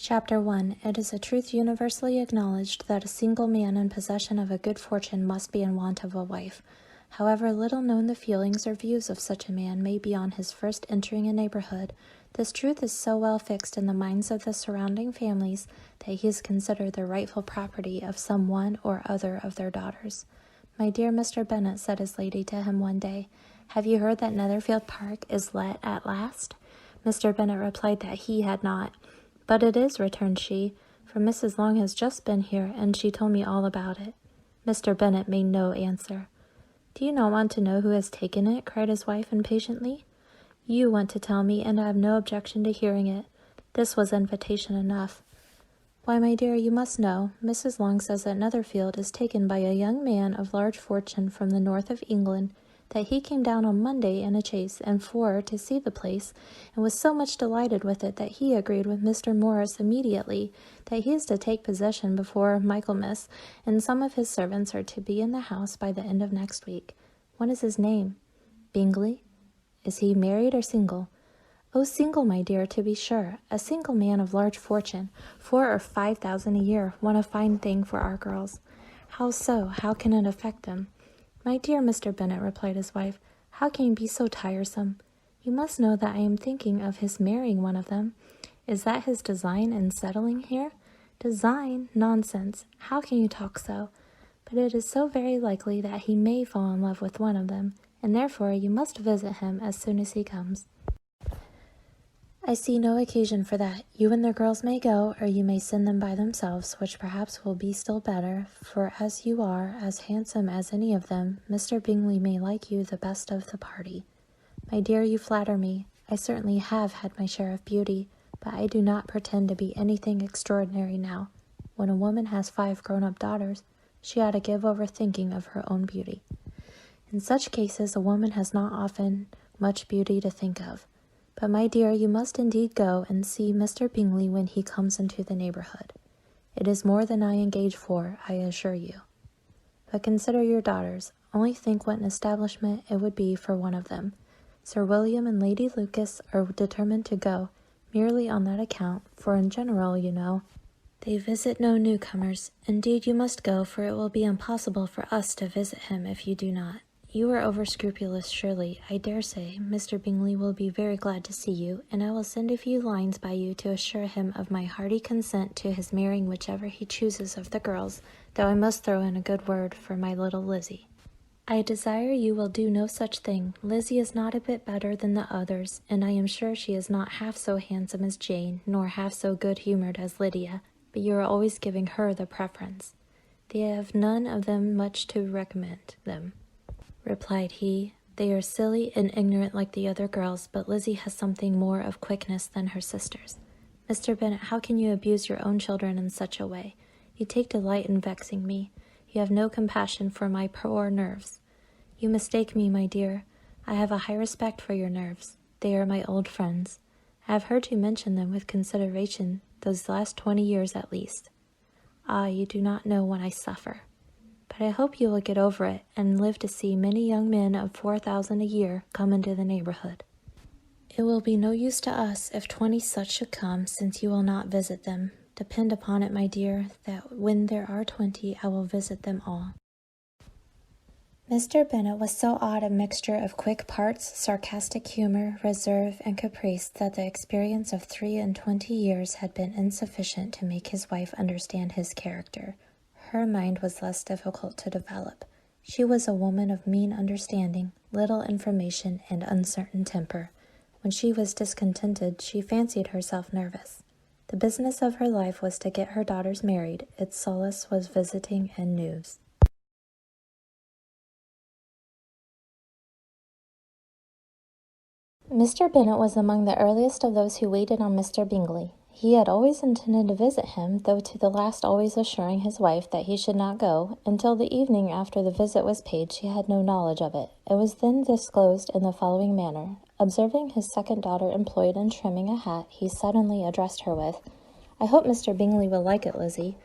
Chapter 1. It is a truth universally acknowledged that a single man in possession of a good fortune must be in want of a wife. However little known the feelings or views of such a man may be on his first entering a neighborhood, this truth is so well fixed in the minds of the surrounding families that he is considered the rightful property of some one or other of their daughters. "My dear Mr. Bennet," said his lady to him one day, "have you heard that Netherfield Park is let at last?" Mr. Bennet replied that he had not. "But it is," returned she, "for Mrs. Long has just been here, and she told me all about it." Mr. Bennet made no answer. "Do you not want to know who has taken it?" cried his wife impatiently. "You want to tell me, and I have no objection to hearing it." This was invitation enough. "Why, my dear, you must know. Mrs. Long says that Netherfield is taken by a young man of large fortune from the north of England, that he came down on Monday in a chaise and four to see the place, and was so much delighted with it that he agreed with Mr. Morris immediately that he is to take possession before Michaelmas, and some of his servants are to be in the house by the end of next week. What is his name?" "Bingley." "Is he married or single?" "Oh, single, my dear, to be sure. A single man of large fortune, 4,000 or 5,000 a year, what a fine thing for our girls." "How so? How can it affect them?" "My dear Mr. Bennet," replied his wife, "how can you be so tiresome? You must know that I am thinking of his marrying one of them. Is that his design in settling here?" "Design? Nonsense! How can you talk so? But it is so very likely that he may fall in love with one of them, and therefore you must visit him as soon as he comes." "I see no occasion for that. You and the girls may go, or you may send them by themselves, which perhaps will be still better, for as you are as handsome as any of them, Mr. Bingley may like you the best of the party." "My dear, you flatter me. I certainly have had my share of beauty, but I do not pretend to be anything extraordinary now. When a woman has 5 grown-up daughters, she ought to give over thinking of her own beauty. In such cases a woman has not often much beauty to think of. But, my dear, you must indeed go and see Mr. Bingley when he comes into the neighborhood. It is more than I engage for, I assure you. But consider your daughters. Only think what an establishment it would be for one of them. Sir William and Lady Lucas are determined to go, merely on that account, for in general, you know, they visit no newcomers. Indeed, you must go, for it will be impossible for us to visit him if you do not. You are over-scrupulous, surely. I dare say Mr. Bingley will be very glad to see you, and I will send a few lines by you to assure him of my hearty consent to his marrying whichever he chooses of the girls, though I must throw in a good word for my little Lizzie. I desire you will do no such thing. Lizzie is not a bit better than the others, and I am sure she is not half so handsome as Jane, nor half so good-humoured as Lydia, but you are always giving her the preference. They have none of them much to recommend them," replied he. "They are silly and ignorant like the other girls, but Lizzie has something more of quickness than her sisters. Mr. Bennet, how can you abuse your own children in such a way? You take delight in vexing me. You have no compassion for my poor nerves. You mistake me, my dear. I have a high respect for your nerves. They are my old friends. I have heard you mention them with consideration those last 20 years at least. Ah, you do not know what I suffer. But I hope you will get over it, and live to see many young men of 4,000 a year come into the neighborhood. It will be no use to us if 20 such should come, since you will not visit them. Depend upon it, my dear, that when there are 20, I will visit them all." Mr. Bennet was so odd a mixture of quick parts, sarcastic humor, reserve, and caprice that the experience of 23 years had been insufficient to make his wife understand his character. Her mind was less difficult to develop. She was a woman of mean understanding, little information, and uncertain temper. When she was discontented, she fancied herself nervous. The business of her life was to get her daughters married. Its solace was visiting and news. Mr. Bennet was among the earliest of those who waited on Mr. Bingley. He had always intended to visit him, though to the last always assuring his wife that he should not go. Until the evening after the visit was paid, she had no knowledge of it. It was then disclosed in the following manner. Observing his second daughter employed in trimming a hat, he suddenly addressed her with, "I hope Mr. Bingley will like it, Lizzie."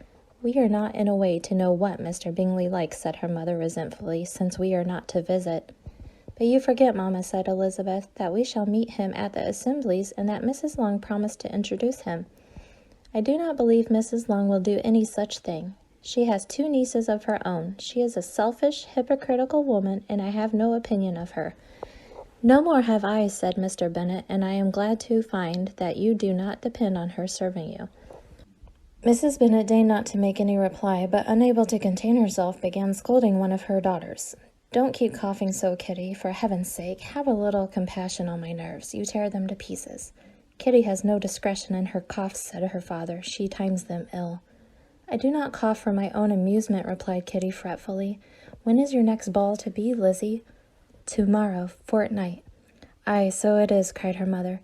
"We are not in a way to know what Mr. Bingley likes," said her mother resentfully, "since we are not to visit." "But you forget, mamma," said Elizabeth, "that we shall meet him at the assemblies, and that Mrs. Long promised to introduce him." I do not believe Mrs. Long will do any such thing. She has 2 nieces of her own. She is a selfish, hypocritical woman, and I have no opinion of her. No more have I, said Mr. Bennet, and I am glad to find that you do not depend on her serving you. Mrs. Bennet deigned not to make any reply, but unable to contain herself, began scolding one of her daughters. Don't keep coughing so, Kitty. For heaven's sake, have a little compassion on my nerves. You tear them to pieces. Kitty has no discretion in her coughs, said her father. She times them ill. I do not cough for my own amusement, replied Kitty fretfully. When is your next ball to be, Lizzie? Tomorrow fortnight. Aye, so it is, cried her mother.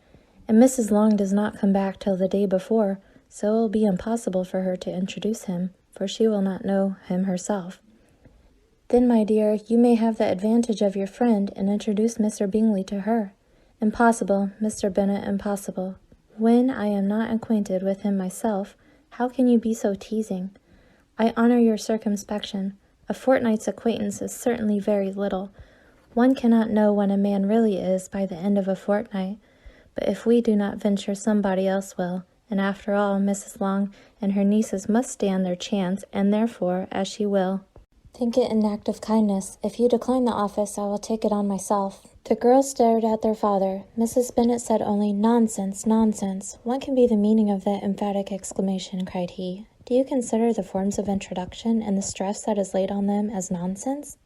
And Mrs. Long does not come back till the day before, so it will be impossible for her to introduce him, for she will not know him herself. Then, my dear, you may have the advantage of your friend, and introduce Mr. Bingley to her. Impossible, Mr. Bennet, impossible. When I am not acquainted with him myself, how can you be so teasing? I honor your circumspection. A fortnight's acquaintance is certainly very little. One cannot know what a man really is by the end of a fortnight. But if we do not venture, somebody else will. And after all, Mrs. Long and her nieces must stand their chance, and therefore, as she will. Think it an act of kindness. If you decline the office, I will take it on myself. The girls stared at their father. Mrs. Bennet said only, Nonsense, nonsense. What can be the meaning of that emphatic exclamation, cried he. Do you consider the forms of introduction and the stress that is laid on them as nonsense?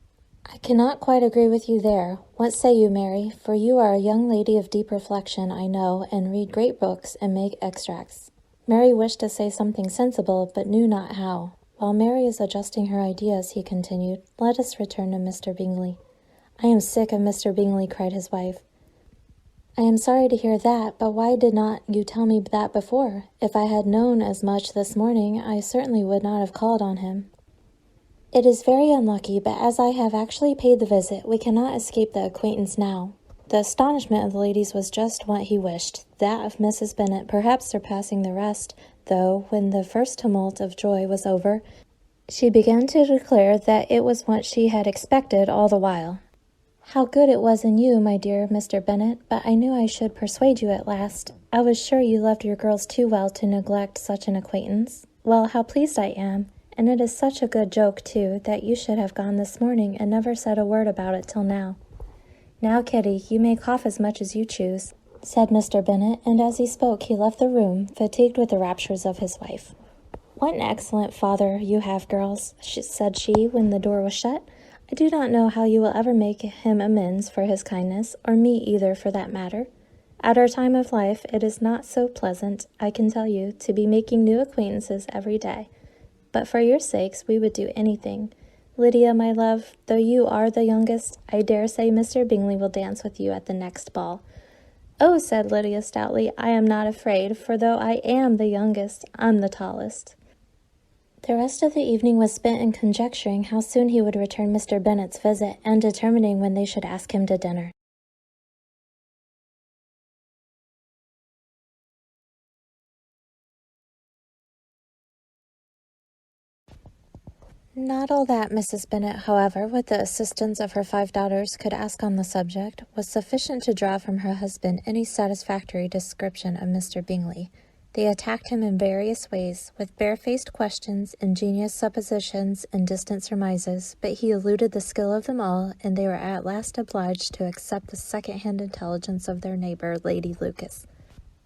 I cannot quite agree with you there. What say you, Mary? For you are a young lady of deep reflection, I know, and read great books and make extracts. Mary wished to say something sensible, but knew not how. While Mary is adjusting her ideas, he continued, let us return to Mr. Bingley. I am sick of Mr. Bingley, cried his wife. I am sorry to hear that, but why did not you tell me that before? If I had known as much this morning, I certainly would not have called on him. It is very unlucky, but as I have actually paid the visit, we cannot escape the acquaintance now. The astonishment of the ladies was just what he wished, that of Mrs. Bennet perhaps surpassing the rest, though, when the first tumult of joy was over, she began to declare that it was what she had expected all the while. How good it was in you, my dear Mr. Bennet, but I knew I should persuade you at last. I was sure you loved your girls too well to neglect such an acquaintance. Well, how pleased I am, and it is such a good joke, too, that you should have gone this morning and never said a word about it till now. Now, Kitty, you may cough as much as you choose, said Mr. Bennet, and as he spoke he left the room, fatigued with the raptures of his wife. What an excellent father you have, girls, said she, when the door was shut. I do not know how you will ever make him amends for his kindness, or me either, for that matter. At our time of life, it is not so pleasant, I can tell you, to be making new acquaintances every day. But for your sakes, we would do anything. Lydia, my love, though you are the youngest, I dare say Mr. Bingley will dance with you at the next ball. Oh, said Lydia stoutly, I am not afraid, for though I am the youngest, I'm the tallest. The rest of the evening was spent in conjecturing how soon he would return Mr. Bennet's visit, and determining when they should ask him to dinner. Not all that Mrs. Bennet, however, with the assistance of her 5 daughters, could ask on the subject, was sufficient to draw from her husband any satisfactory description of Mr. Bingley. They attacked him in various ways, with barefaced questions, ingenious suppositions, and distant surmises, but he eluded the skill of them all, and they were at last obliged to accept the second-hand intelligence of their neighbour, Lady Lucas.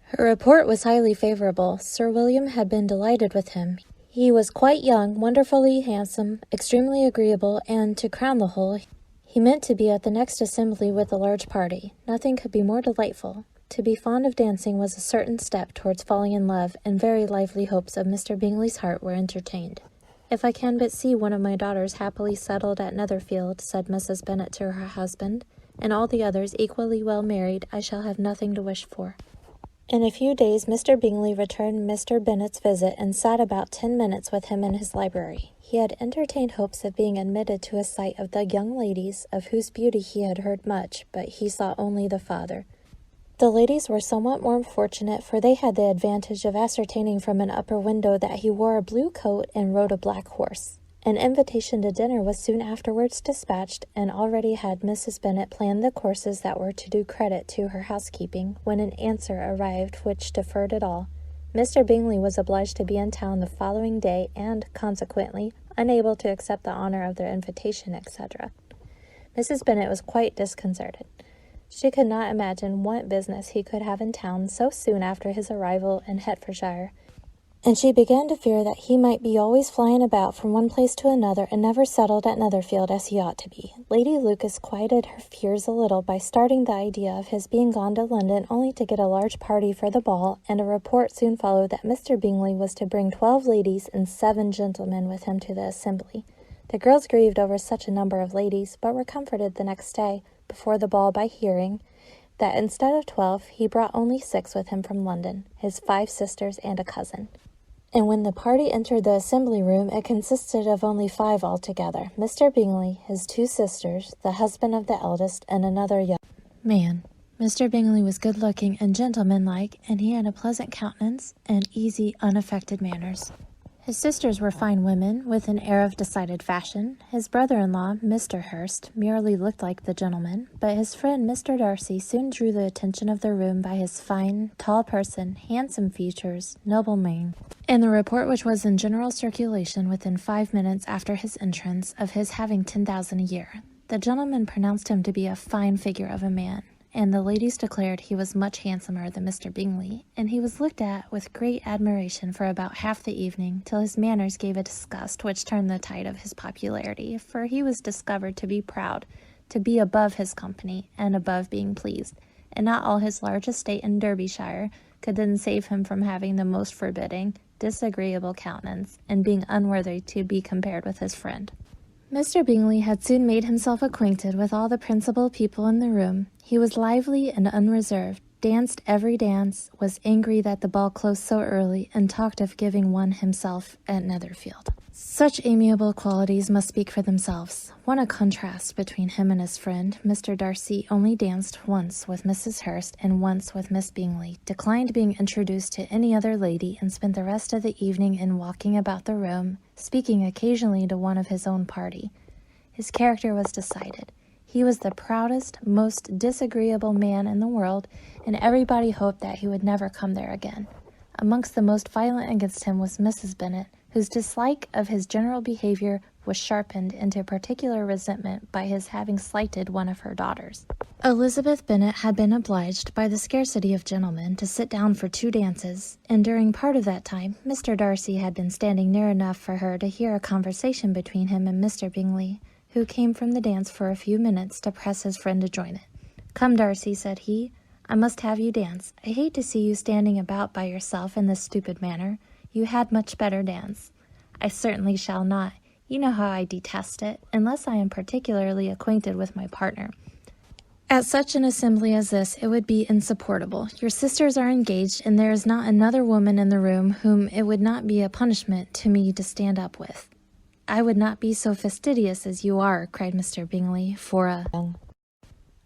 Her report was highly favourable. Sir William had been delighted with him. He was quite young, wonderfully handsome, extremely agreeable, and, to crown the whole, he meant to be at the next assembly with a large party. Nothing could be more delightful. To be fond of dancing was a certain step towards falling in love, and very lively hopes of Mr. Bingley's heart were entertained. If I can but see one of my daughters happily settled at Netherfield, said Mrs. Bennet to her husband, and all the others equally well married, I shall have nothing to wish for. In a few days Mr. Bingley returned Mr. Bennet's visit and sat about 10 minutes with him in his library. He had entertained hopes of being admitted to a sight of the young ladies, of whose beauty he had heard much, but he saw only the father. The ladies were somewhat more fortunate, for they had the advantage of ascertaining from an upper window that he wore a blue coat and rode a black horse. An invitation to dinner was soon afterwards dispatched, and already had Mrs. Bennet planned the courses that were to do credit to her housekeeping, when an answer arrived which deferred it all. Mr. Bingley was obliged to be in town the following day and, consequently, unable to accept the honor of their invitation, etc. Mrs. Bennet was quite disconcerted. She could not imagine what business he could have in town so soon after his arrival in Hertfordshire, and she began to fear that he might be always flying about from one place to another and never settled at Netherfield as he ought to be. Lady Lucas quieted her fears a little by starting the idea of his being gone to London only to get a large party for the ball, and a report soon followed that Mr. Bingley was to bring 12 ladies and 7 gentlemen with him to the assembly. The girls grieved over such a number of ladies, but were comforted the next day, before the ball, by hearing that instead of 12, he brought only 6 with him from London, his 5 sisters and a cousin. And when the party entered the assembly room, it consisted of only 5 altogether: Mr. Bingley, his 2 sisters, the husband of the eldest, and another young man. Mr. Bingley was good-looking and gentlemanlike, and he had a pleasant countenance and easy, unaffected manners. His sisters were fine women, with an air of decided fashion. His brother-in-law, Mr. Hurst, merely looked like the gentleman, but his friend Mr. Darcy soon drew the attention of the room by his fine, tall person, handsome features, noble mien, and the report which was in general circulation within 5 minutes after his entrance of his having 10,000 a year. The gentleman pronounced him to be a fine figure of a man, and the ladies declared he was much handsomer than Mr. Bingley, and he was looked at with great admiration for about half the evening, till his manners gave a disgust which turned the tide of his popularity, for he was discovered to be proud, to be above his company, and above being pleased, and not all his large estate in Derbyshire could then save him from having the most forbidding, disagreeable countenance, and being unworthy to be compared with his friend. Mr. Bingley had soon made himself acquainted with all the principal people in the room. He was lively and unreserved, danced every dance, was angry that the ball closed so early, and talked of giving one himself at Netherfield. Such amiable qualities must speak for themselves. What a contrast between him and his friend! Mr. Darcy only danced once with Mrs. Hurst and once with Miss Bingley, declined being introduced to any other lady, and spent the rest of the evening in walking about the room, speaking occasionally to one of his own party. His character was decided. He was the proudest, most disagreeable man in the world, and everybody hoped that he would never come there again. Amongst the most violent against him was Mrs. Bennet, whose dislike of his general behavior was sharpened into particular resentment by his having slighted one of her daughters. Elizabeth Bennet had been obliged, by the scarcity of gentlemen, to sit down for 2 dances, and during part of that time Mr. Darcy had been standing near enough for her to hear a conversation between him and Mr. Bingley, who came from the dance for a few minutes to press his friend to join it. "Come, Darcy," said he, "I must have you dance. I hate to see you standing about by yourself in this stupid manner. You had much better dance." "I certainly shall not. You know how I detest it, unless I am particularly acquainted with my partner. At such an assembly as this, it would be insupportable. Your sisters are engaged, and there is not another woman in the room whom it would not be a punishment to me to stand up with." "I would not be so fastidious as you are," cried Mr. Bingley, "for a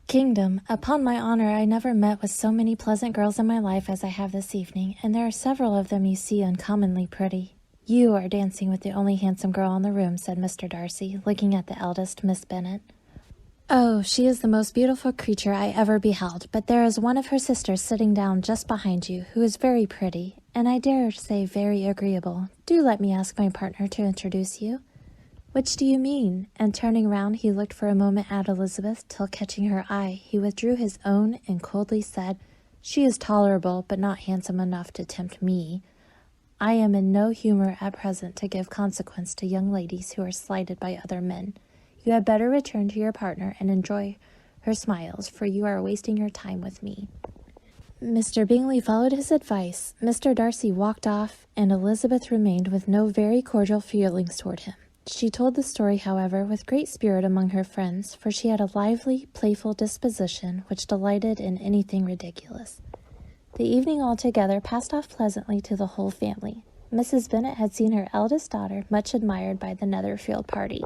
kingdom. Upon my honor, I never met with so many pleasant girls in my life as I have this evening, and there are several of them you see uncommonly pretty." "You are dancing with the only handsome girl in the room," said Mr. Darcy, looking at the eldest, Miss Bennet. "Oh, she is the most beautiful creature I ever beheld, but there is one of her sisters sitting down just behind you, who is very pretty, and I dare say very agreeable. Do let me ask my partner to introduce you." "Which do you mean?" And turning round, he looked for a moment at Elizabeth, till catching her eye, he withdrew his own and coldly said, "She is tolerable, but not handsome enough to tempt me. I am in no humour at present to give consequence to young ladies who are slighted by other men. You had better return to your partner and enjoy her smiles, for you are wasting your time with me." Mr. Bingley followed his advice. Mr. Darcy walked off, and Elizabeth remained with no very cordial feelings toward him. She told the story, however, with great spirit among her friends, for she had a lively, playful disposition which delighted in anything ridiculous. The evening altogether passed off pleasantly to the whole family. Mrs. Bennet had seen her eldest daughter much admired by the Netherfield party.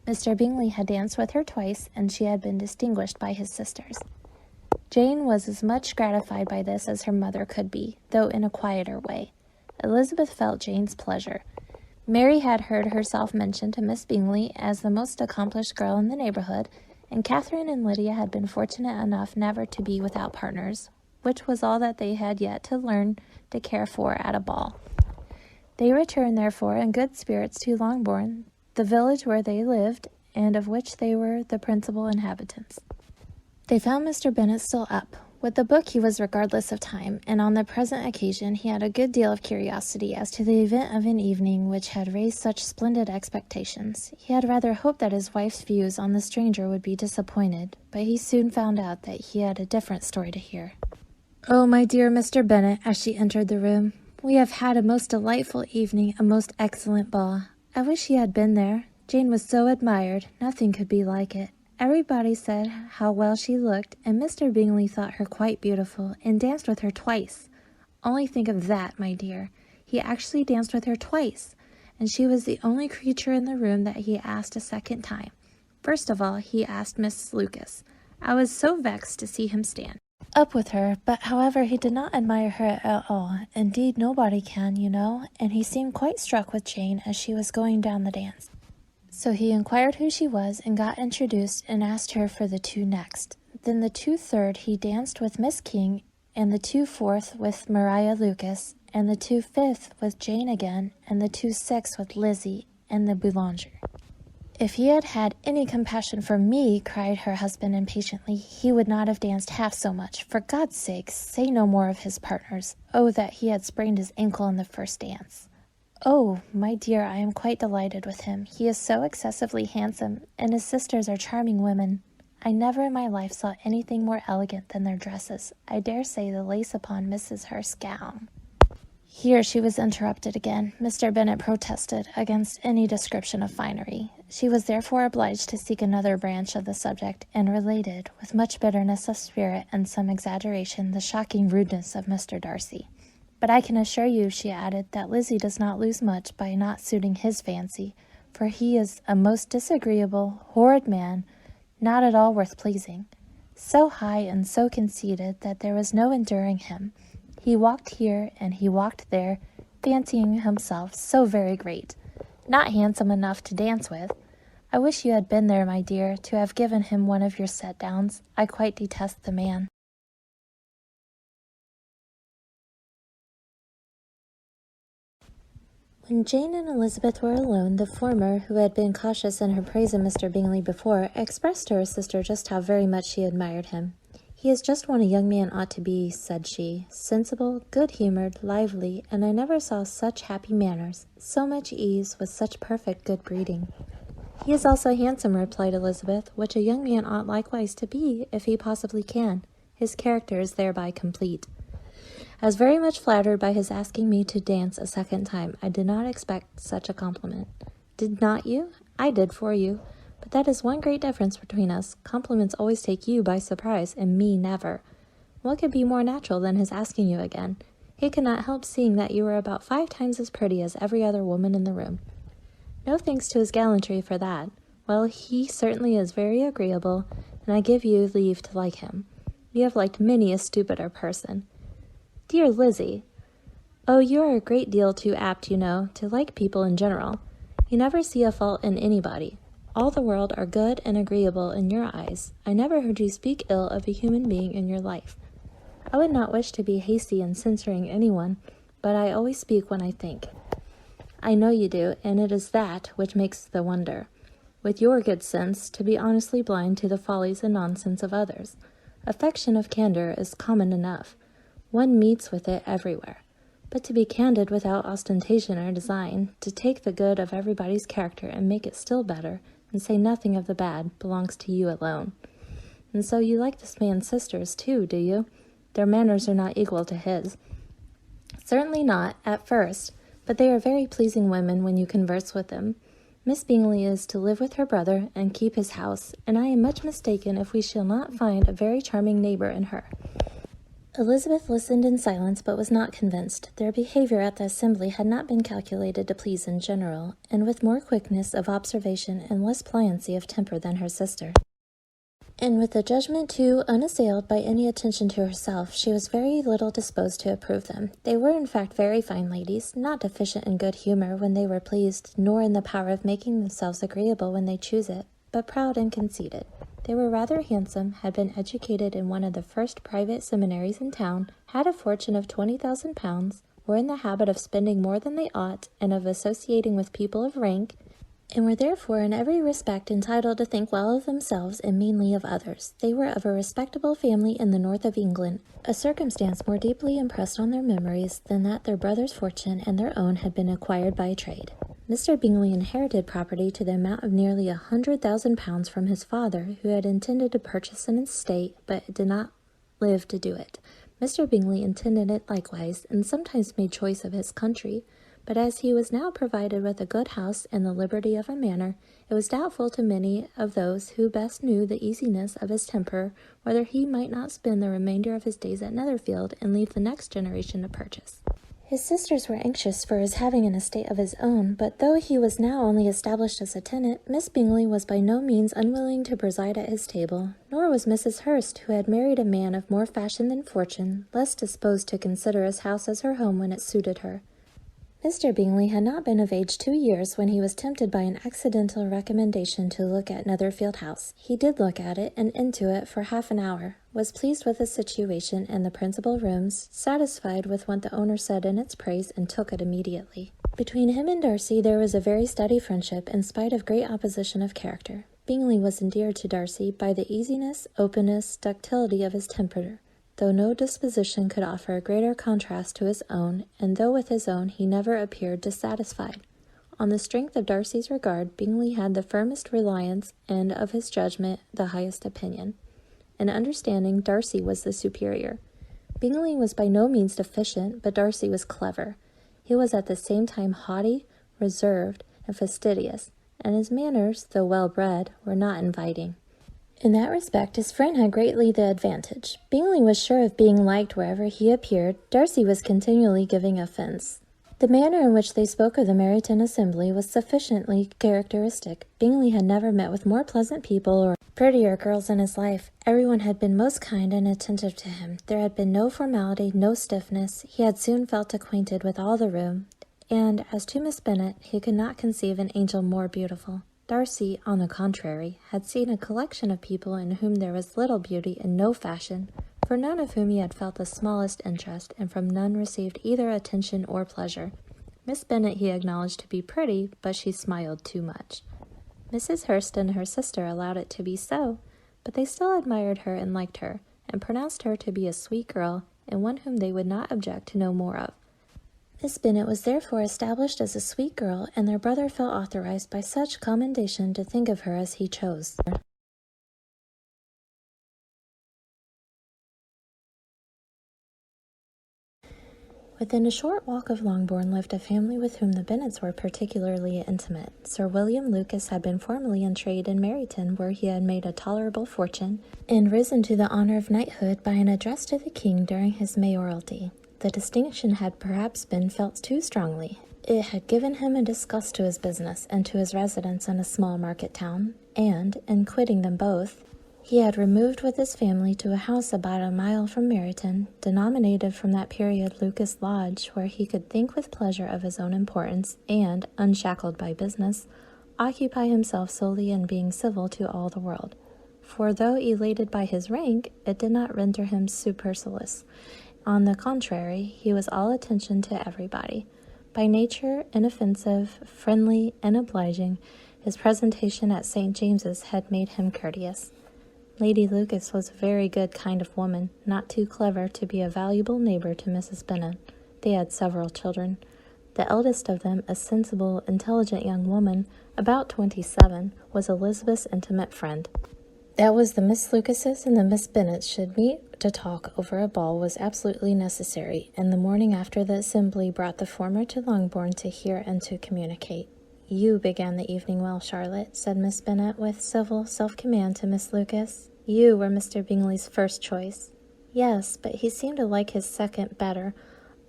Mr. Bingley had danced with her twice, and she had been distinguished by his sisters. Jane was as much gratified by this as her mother could be, though in a quieter way. Elizabeth felt Jane's pleasure. Mary had heard herself mentioned to Miss Bingley as the most accomplished girl in the neighbourhood, and Catherine and Lydia had been fortunate enough never to be without partners, which was all that they had yet to learn to care for at a ball. They returned, therefore, in good spirits to Longbourn, the village where they lived, and of which they were the principal inhabitants. They found Mr. Bennet still up. With the book he was regardless of time, and on the present occasion he had a good deal of curiosity as to the event of an evening which had raised such splendid expectations. He had rather hoped that his wife's views on the stranger would be disappointed, but he soon found out that he had a different story to hear. "Oh, my dear Mr. Bennet," as she entered the room, "we have had a most delightful evening, a most excellent ball. I wish he had been there. Jane was so admired, nothing could be like it. Everybody said how well she looked, and Mr. Bingley thought her quite beautiful, and danced with her twice. Only think of that, my dear. He actually danced with her twice, and she was the only creature in the room that he asked a second time. First of all, he asked Miss Lucas. I was so vexed to see him stand up with her, but however he did not admire her at all. Indeed, nobody can, you know, and he seemed quite struck with Jane as she was going down the dance. So he inquired who she was and got introduced and asked her for the two next. Then the 2/3 he danced with Miss King, and the 2/4 with Maria Lucas, and the 2/5 with Jane again, and the 2/6 with Lizzie and the Boulanger. If he had had any compassion for me, cried her husband impatiently, he would not have danced half so much. For God's sake, say no more of his partners. Oh, that he had sprained his ankle in the first dance. Oh, my dear, I am quite delighted with him. He is so excessively handsome, and his sisters are charming women. I never in my life saw anything more elegant than their dresses. I dare say the lace upon Mrs. Hurst's gown." Here she was interrupted again. Mr. Bennet protested against any description of finery. She was therefore obliged to seek another branch of the subject, and related, with much bitterness of spirit and some exaggeration, the shocking rudeness of Mr. Darcy. "But I can assure you," she added, "that Lizzie does not lose much by not suiting his fancy, for he is a most disagreeable, horrid man, not at all worth pleasing. So high and so conceited that there was no enduring him. He walked here and he walked there, fancying himself so very great, not handsome enough to dance with. I wish you had been there, my dear, to have given him one of your set-downs. I quite detest the man." When Jane and Elizabeth were alone, the former, who had been cautious in her praise of Mr. Bingley before, expressed to her sister just how very much she admired him. "He is just what a young man ought to be," said she, "sensible, good-humoured, lively, and I never saw such happy manners, so much ease, with such perfect good breeding." "He is also handsome," replied Elizabeth, "which a young man ought likewise to be, if he possibly can. His character is thereby complete. I was very much flattered by his asking me to dance a second time. I did not expect such a compliment." "Did not you? I did for you. But that is one great difference between us. Compliments always take you by surprise, and me never. What could be more natural than his asking you again? He could not help seeing that you were about 5 times as pretty as every other woman in the room." "No thanks to his gallantry for that. Well, he certainly is very agreeable, and I give you leave to like him. You have liked many a stupider person." "Dear Lizzie!" "Oh, you are a great deal too apt, you know, to like people in general. You never see a fault in anybody. All the world are good and agreeable in your eyes. I never heard you speak ill of a human being in your life. I would not wish to be hasty in censuring anyone, but I always speak when I think. I know you do, and it is that which makes the wonder. With your good sense, to be honestly blind to the follies and nonsense of others. Affection of candor is common enough. One meets with it everywhere. But to be candid without ostentation or design, to take the good of everybody's character and make it still better, and say nothing of the bad, belongs to you alone. And so you like this man's sisters, too, do you? Their manners are not equal to his." "Certainly not, at first, but they are very pleasing women when you converse with them. Miss Bingley is to live with her brother and keep his house, and I am much mistaken if we shall not find a very charming neighbour in her." Elizabeth listened in silence, but was not convinced. Their behaviour at the assembly had not been calculated to please in general, and with more quickness of observation and less pliancy of temper than her sister. And with a judgment, too, unassailed by any attention to herself, she was very little disposed to approve them. They were, in fact, very fine ladies, not deficient in good humour when they were pleased, nor in the power of making themselves agreeable when they choose it, but proud and conceited. They were rather handsome, had been educated in one of the first private seminaries in town, had a fortune of £20,000, were in the habit of spending more than they ought, and of associating with people of rank, and were therefore in every respect entitled to think well of themselves and meanly of others. They were of a respectable family in the north of England, a circumstance more deeply impressed on their memories than that their brother's fortune and their own had been acquired by trade. Mr. Bingley inherited property to the amount of nearly £100,000 from his father, who had intended to purchase an estate, but did not live to do it. Mr. Bingley intended it likewise, and sometimes made choice of his country, but as he was now provided with a good house and the liberty of a manor, it was doubtful to many of those who best knew the easiness of his temper whether he might not spend the remainder of his days at Netherfield and leave the next generation to purchase. His sisters were anxious for his having an estate of his own, but though he was now only established as a tenant, Miss Bingley was by no means unwilling to preside at his table, nor was Mrs. Hurst, who had married a man of more fashion than fortune, less disposed to consider his house as her home when it suited her. Mr. Bingley had not been of age 2 years when he was tempted by an accidental recommendation to look at Netherfield House. He did look at it, and into it for half an hour, was pleased with the situation and the principal rooms, satisfied with what the owner said in its praise, and took it immediately. Between him and Darcy there was a very steady friendship, in spite of great opposition of character. Bingley was endeared to Darcy by the easiness, openness, ductility of his temper, though no disposition could offer a greater contrast to his own, and though with his own he never appeared dissatisfied. On the strength of Darcy's regard, Bingley had the firmest reliance, and of his judgment the highest opinion. In understanding, Darcy was the superior. Bingley was by no means deficient, but Darcy was clever. He was at the same time haughty, reserved, and fastidious, and his manners, though well-bred, were not inviting. In that respect, his friend had greatly the advantage. Bingley was sure of being liked wherever he appeared. Darcy was continually giving offence. The manner in which they spoke of the Meryton assembly was sufficiently characteristic. Bingley had never met with more pleasant people or prettier girls in his life. Everyone had been most kind and attentive to him. There had been no formality, no stiffness. He had soon felt acquainted with all the room, and as to Miss Bennet, he could not conceive an angel more beautiful. Darcy, on the contrary, had seen a collection of people in whom there was little beauty and no fashion, for none of whom he had felt the smallest interest, and from none received either attention or pleasure. Miss Bennet he acknowledged to be pretty, but she smiled too much. Mrs. Hurst and her sister allowed it to be so, but they still admired her and liked her, and pronounced her to be a sweet girl, and one whom they would not object to know more of. Miss Bennet was therefore established as a sweet girl, and their brother felt authorized by such commendation to think of her as he chose. Within a short walk of Longbourn lived a family with whom the Bennets were particularly intimate. Sir William Lucas had been formerly in trade in Meryton, where he had made a tolerable fortune, and risen to the honour of knighthood by an address to the king during his mayoralty. The distinction had perhaps been felt too strongly. It had given him a disgust to his business and to his residence in a small market town, and, in quitting them both, he had removed with his family to a house about a mile from Meryton, denominated from that period Lucas Lodge, where he could think with pleasure of his own importance, and, unshackled by business, occupy himself solely in being civil to all the world. For though elated by his rank, it did not render him supercilious. On the contrary, he was all attention to everybody. By nature inoffensive, friendly, and obliging, his presentation at St. James's had made him courteous. Lady Lucas was a very good kind of woman, not too clever to be a valuable neighbor to Mrs. Bennet. They had several children. The eldest of them, a sensible, intelligent young woman, about 27, was Elizabeth's intimate friend. That was the Miss Lucases and the Miss Bennets should meet to talk over a ball was absolutely necessary, and the morning after the assembly brought the former to Longbourn to hear and to communicate. "You began the evening well, Charlotte," said Miss Bennet with civil self-command to Miss Lucas. "You were Mr. Bingley's first choice." "Yes, but he seemed to like his second better."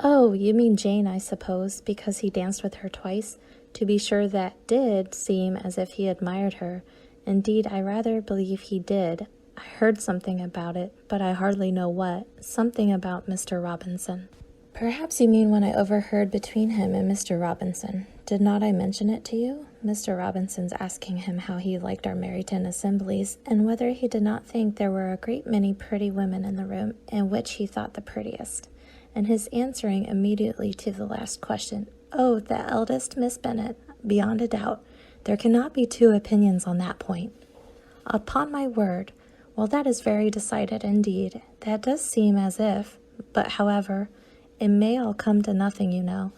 "Oh, you mean Jane, I suppose, because he danced with her twice. To be sure, that did seem as if he admired her. Indeed, I rather believe he did. I heard something about it, but I hardly know what. Something about Mr. Robinson." "Perhaps you mean what I overheard between him and Mr. Robinson. Did not I mention it to you?" Mr. Robinson's asking him how he liked our Meryton assemblies, and whether he did not think there were a great many pretty women in the room, and which he thought the prettiest, and his answering immediately to the last question, "Oh, the eldest Miss Bennet, beyond a doubt. There cannot be two opinions on that point." "Upon my word, well, that is very decided indeed. That does seem as if, but however, it may all come to nothing, you know.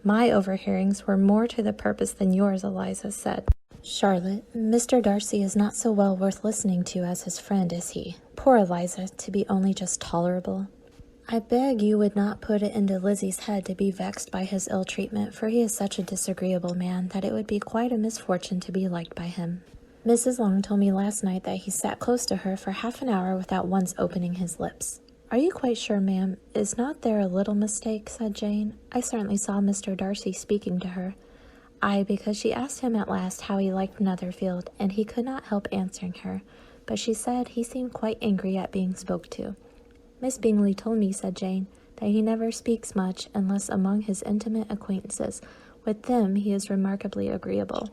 My overhearings were more to the purpose than yours," Eliza said. "Charlotte, Mr. Darcy is not so well worth listening to as his friend, is he? Poor Eliza, to be only just tolerable." "I beg you would not put it into Lizzie's head to be vexed by his ill treatment, for he is such a disagreeable man that it would be quite a misfortune to be liked by him. Mrs. Long told me last night that he sat close to her for half an hour without once opening his lips." "Are you quite sure, ma'am? Is not there a little mistake?" said Jane. "I certainly saw Mr. Darcy speaking to her." "Aye, because she asked him at last how he liked Netherfield, and he could not help answering her, but she said he seemed quite angry at being spoke to." "Miss Bingley told me," said Jane, "that he never speaks much unless among his intimate acquaintances. With them he is remarkably agreeable."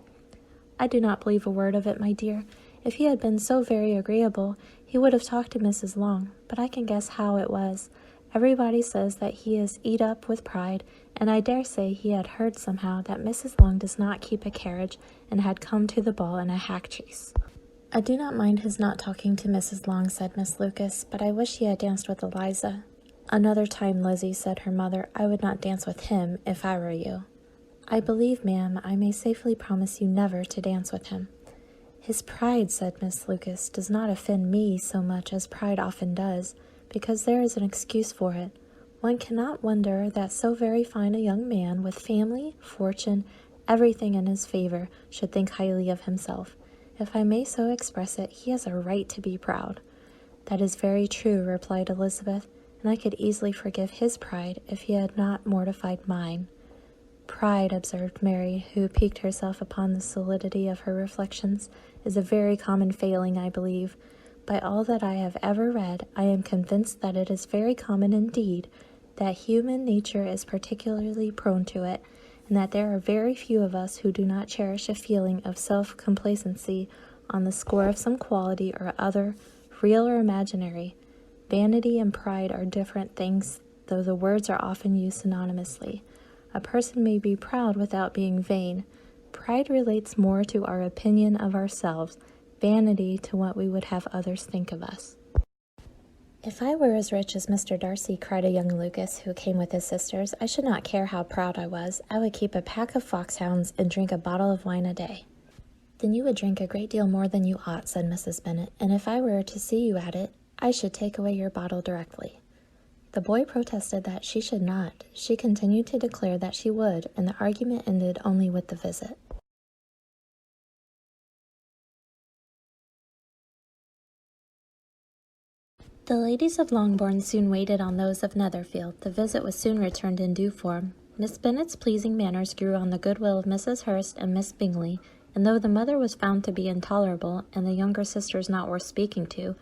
"I do not believe a word of it, my dear. If he had been so very agreeable, he would have talked to Mrs. Long, but I can guess how it was. Everybody says that he is eat up with pride, and I dare say he had heard somehow that Mrs. Long does not keep a carriage, and had come to the ball in a hack chaise." "I do not mind his not talking to Mrs. Long," said Miss Lucas, "but I wish he had danced with Eliza." "Another time, Lizzie," said her mother, "I would not dance with him, if I were you." "I believe, ma'am, I may safely promise you never to dance with him." "His pride," said Miss Lucas, "does not offend me so much as pride often does, because there is an excuse for it. One cannot wonder that so very fine a young man, with family, fortune, everything in his favor, should think highly of himself. If I may so express it, he has a right to be proud." "That is very true," replied Elizabeth, "and I could easily forgive his pride if he had not mortified mine." "Pride," observed Mary, who piqued herself upon the solidity of her reflections, "is a very common failing, I believe. By all that I have ever read, I am convinced that it is very common indeed, that human nature is particularly prone to it, and that there are very few of us who do not cherish a feeling of self-complacency on the score of some quality or other, real or imaginary. Vanity and pride are different things, though the words are often used synonymously. A person may be proud without being vain. Pride relates more to our opinion of ourselves, vanity to what we would have others think of us." "If I were as rich as Mr. Darcy," cried a young Lucas, who came with his sisters, "I should not care how proud I was. I would keep a pack of foxhounds and drink a bottle of wine a day." "Then you would drink a great deal more than you ought," said Mrs. Bennet, "and if I were to see you at it, I should take away your bottle directly." The boy protested that she should not. She continued to declare that she would, and the argument ended only with the visit. The ladies of Longbourn soon waited on those of Netherfield. The visit was soon returned in due form. Miss Bennet's pleasing manners grew on the goodwill of Mrs. Hurst and Miss Bingley, and though the mother was found to be intolerable, and the younger sisters not worth speaking to,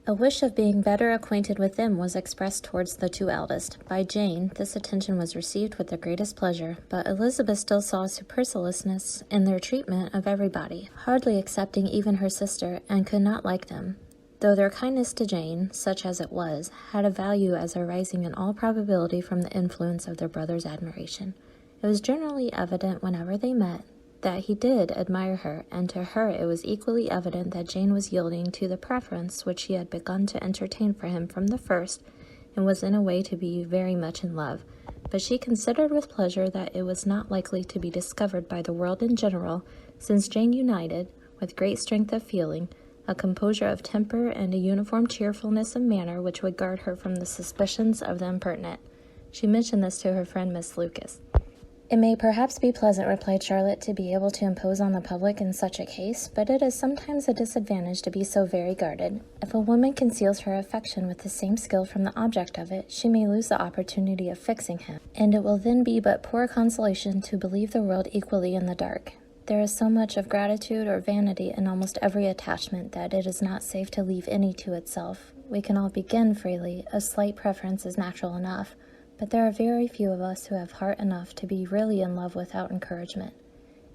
a wish of being better acquainted with them was expressed towards the two eldest. By Jane, this attention was received with the greatest pleasure, but Elizabeth still saw superciliousness in their treatment of everybody, hardly excepting even her sister, and could not like them, though their kindness to Jane, such as it was, had a value as arising in all probability from the influence of their brother's admiration. It was generally evident whenever they met that he did admire her, and to her it was equally evident that Jane was yielding to the preference which she had begun to entertain for him from the first, and was in a way to be very much in love. But she considered with pleasure that it was not likely to be discovered by the world in general, since Jane united, with great strength of feeling, a composure of temper and a uniform cheerfulness of manner which would guard her from the suspicions of the impertinent. She mentioned this to her friend Miss Lucas. "It may perhaps be pleasant," replied Charlotte, "to be able to impose on the public in such a case, but it is sometimes a disadvantage to be so very guarded. If a woman conceals her affection with the same skill from the object of it, she may lose the opportunity of fixing him, and it will then be but poor consolation to believe the world equally in the dark. There is so much of gratitude or vanity in almost every attachment that it is not safe to leave any to itself. We can all begin freely, a slight preference is natural enough, but there are very few of us who have heart enough to be really in love without encouragement.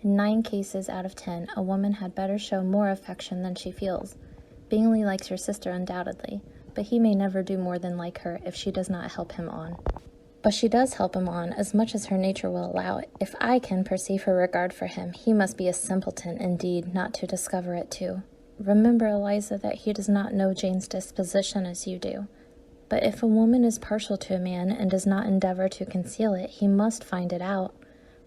In 9 cases out of 10, a woman had better show more affection than she feels. Bingley likes your sister undoubtedly, but he may never do more than like her if she does not help him on. But she does help him on as much as her nature will allow it. If I can perceive her regard for him, he must be a simpleton indeed not to discover it too. Remember, Eliza, that he does not know Jane's disposition as you do. But if a woman is partial to a man and does not endeavor to conceal it, he must find it out.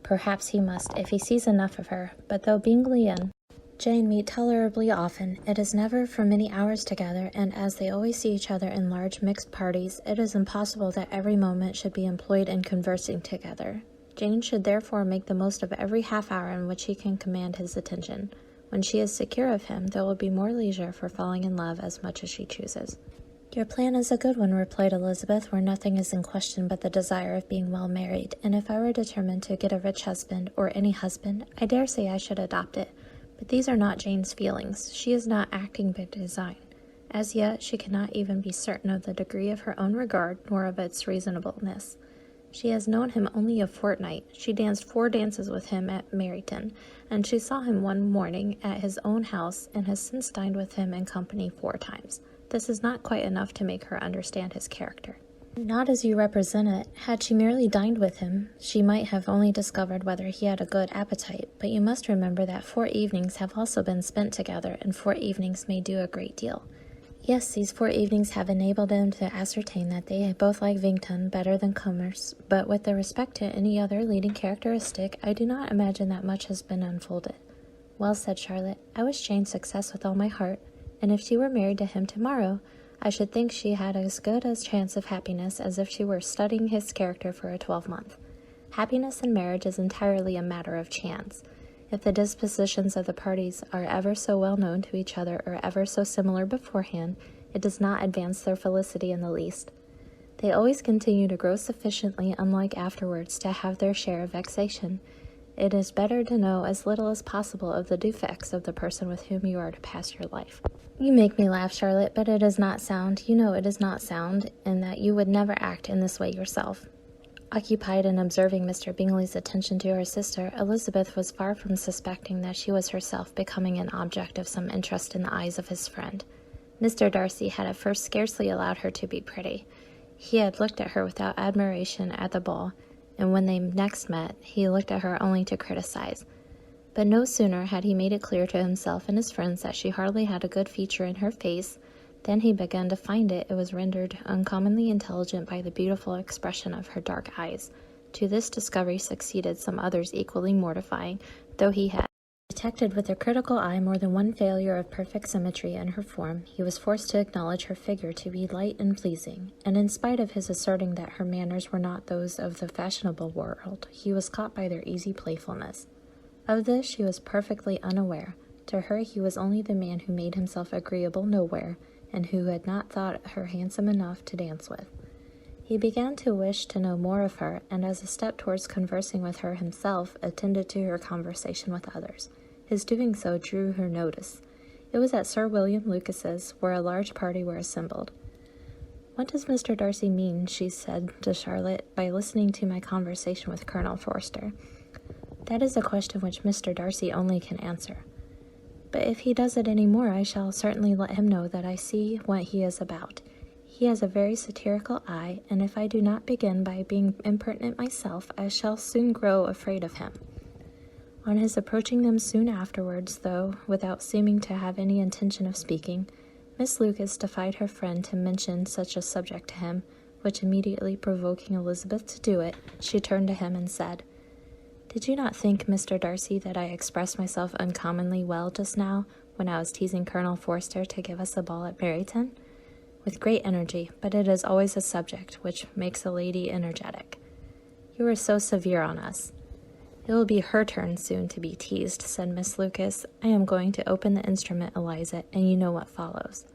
Perhaps he must, if he sees enough of her, but though Bingley and Jane meet tolerably often, it is never for many hours together, and as they always see each other in large mixed parties, it is impossible that every moment should be employed in conversing together. Jane should therefore make the most of every half-hour in which he can command his attention. When she is secure of him, there will be more leisure for falling in love as much as she chooses. Your plan is a good one, replied Elizabeth, where nothing is in question but the desire of being well married, and if I were determined to get a rich husband, or any husband, I dare say I should adopt it. But these are not Jane's feelings. She is not acting by design. As yet, she cannot even be certain of the degree of her own regard, nor of its reasonableness. She has known him only a fortnight. She danced 4 dances with him at Meryton, and she saw him one morning at his own house, and has since dined with him in company 4 times. This is not quite enough to make her understand his character. Not as you represent it. Had she merely dined with him, she might have only discovered whether he had a good appetite, but you must remember that 4 evenings have also been spent together, and 4 evenings may do a great deal. Yes, these 4 evenings have enabled him to ascertain that they both like Vington better than commerce, but with respect to any other leading characteristic, I do not imagine that much has been unfolded. Well said, Charlotte. I wish Jane success with all my heart, and if she were married to him tomorrow, I should think she had as good a chance of happiness as if she were studying his character for a 12-month. Happiness in marriage is entirely a matter of chance. If the dispositions of the parties are ever so well known to each other or ever so similar beforehand, it does not advance their felicity in the least. They always continue to grow sufficiently unlike afterwards to have their share of vexation. It is better to know as little as possible of the defects of the person with whom you are to pass your life. You make me laugh, Charlotte, but it is not sound. You know it is not sound, and that you would never act in this way yourself. Occupied in observing Mr. Bingley's attention to her sister, Elizabeth was far from suspecting that she was herself becoming an object of some interest in the eyes of his friend. Mr. Darcy had at first scarcely allowed her to be pretty. He had looked at her without admiration at the ball, and when they next met, he looked at her only to criticize. But no sooner had he made it clear to himself and his friends that she hardly had a good feature in her face, than he began to find it was rendered uncommonly intelligent by the beautiful expression of her dark eyes. To this discovery succeeded some others equally mortifying, though he had detected with a critical eye more than one failure of perfect symmetry in her form. He was forced to acknowledge her figure to be light and pleasing, and in spite of his asserting that her manners were not those of the fashionable world, he was caught by their easy playfulness. Of this she was perfectly unaware. To her he was only the man who made himself agreeable nowhere, and who had not thought her handsome enough to dance with. He began to wish to know more of her, and as a step towards conversing with her himself, attended to her conversation with others. His doing so drew her notice. It was at Sir William Lucas's, where a large party were assembled. "What does Mr. Darcy mean," she said to Charlotte, "by listening to my conversation with Colonel Forster?" "That is a question which Mr. Darcy only can answer. But if he does it any more, I shall certainly let him know that I see what he is about. He has a very satirical eye, and if I do not begin by being impertinent myself, I shall soon grow afraid of him." On his approaching them soon afterwards, though without seeming to have any intention of speaking, Miss Lucas defied her friend to mention such a subject to him, which immediately provoking Elizabeth to do it, she turned to him and said, "Did you not think, Mr. Darcy, that I expressed myself uncommonly well just now, when I was teasing Colonel Forster to give us a ball at Meryton?" "With great energy, but it is always a subject which makes a lady energetic." "You are so severe on us." "It will be her turn soon to be teased," said Miss Lucas. "I am going to open the instrument, Eliza, and you know what follows."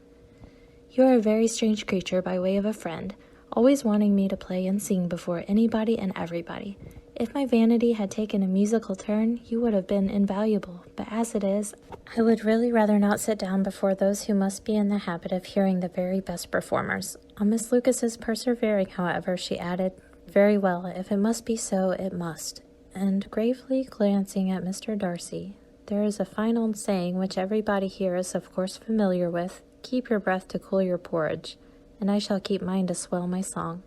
"You are a very strange creature by way of a friend, always wanting me to play and sing before anybody and everybody. If my vanity had taken a musical turn, you would have been invaluable, but as it is, I would really rather not sit down before those who must be in the habit of hearing the very best performers." On Miss Lucas's persevering, however, she added, "Very well, if it must be so, it must." and gravely glancing at Mr. Darcy. There is a fine old saying which everybody here is of course familiar with, keep your breath to cool your porridge, and I shall keep mine to swell my song.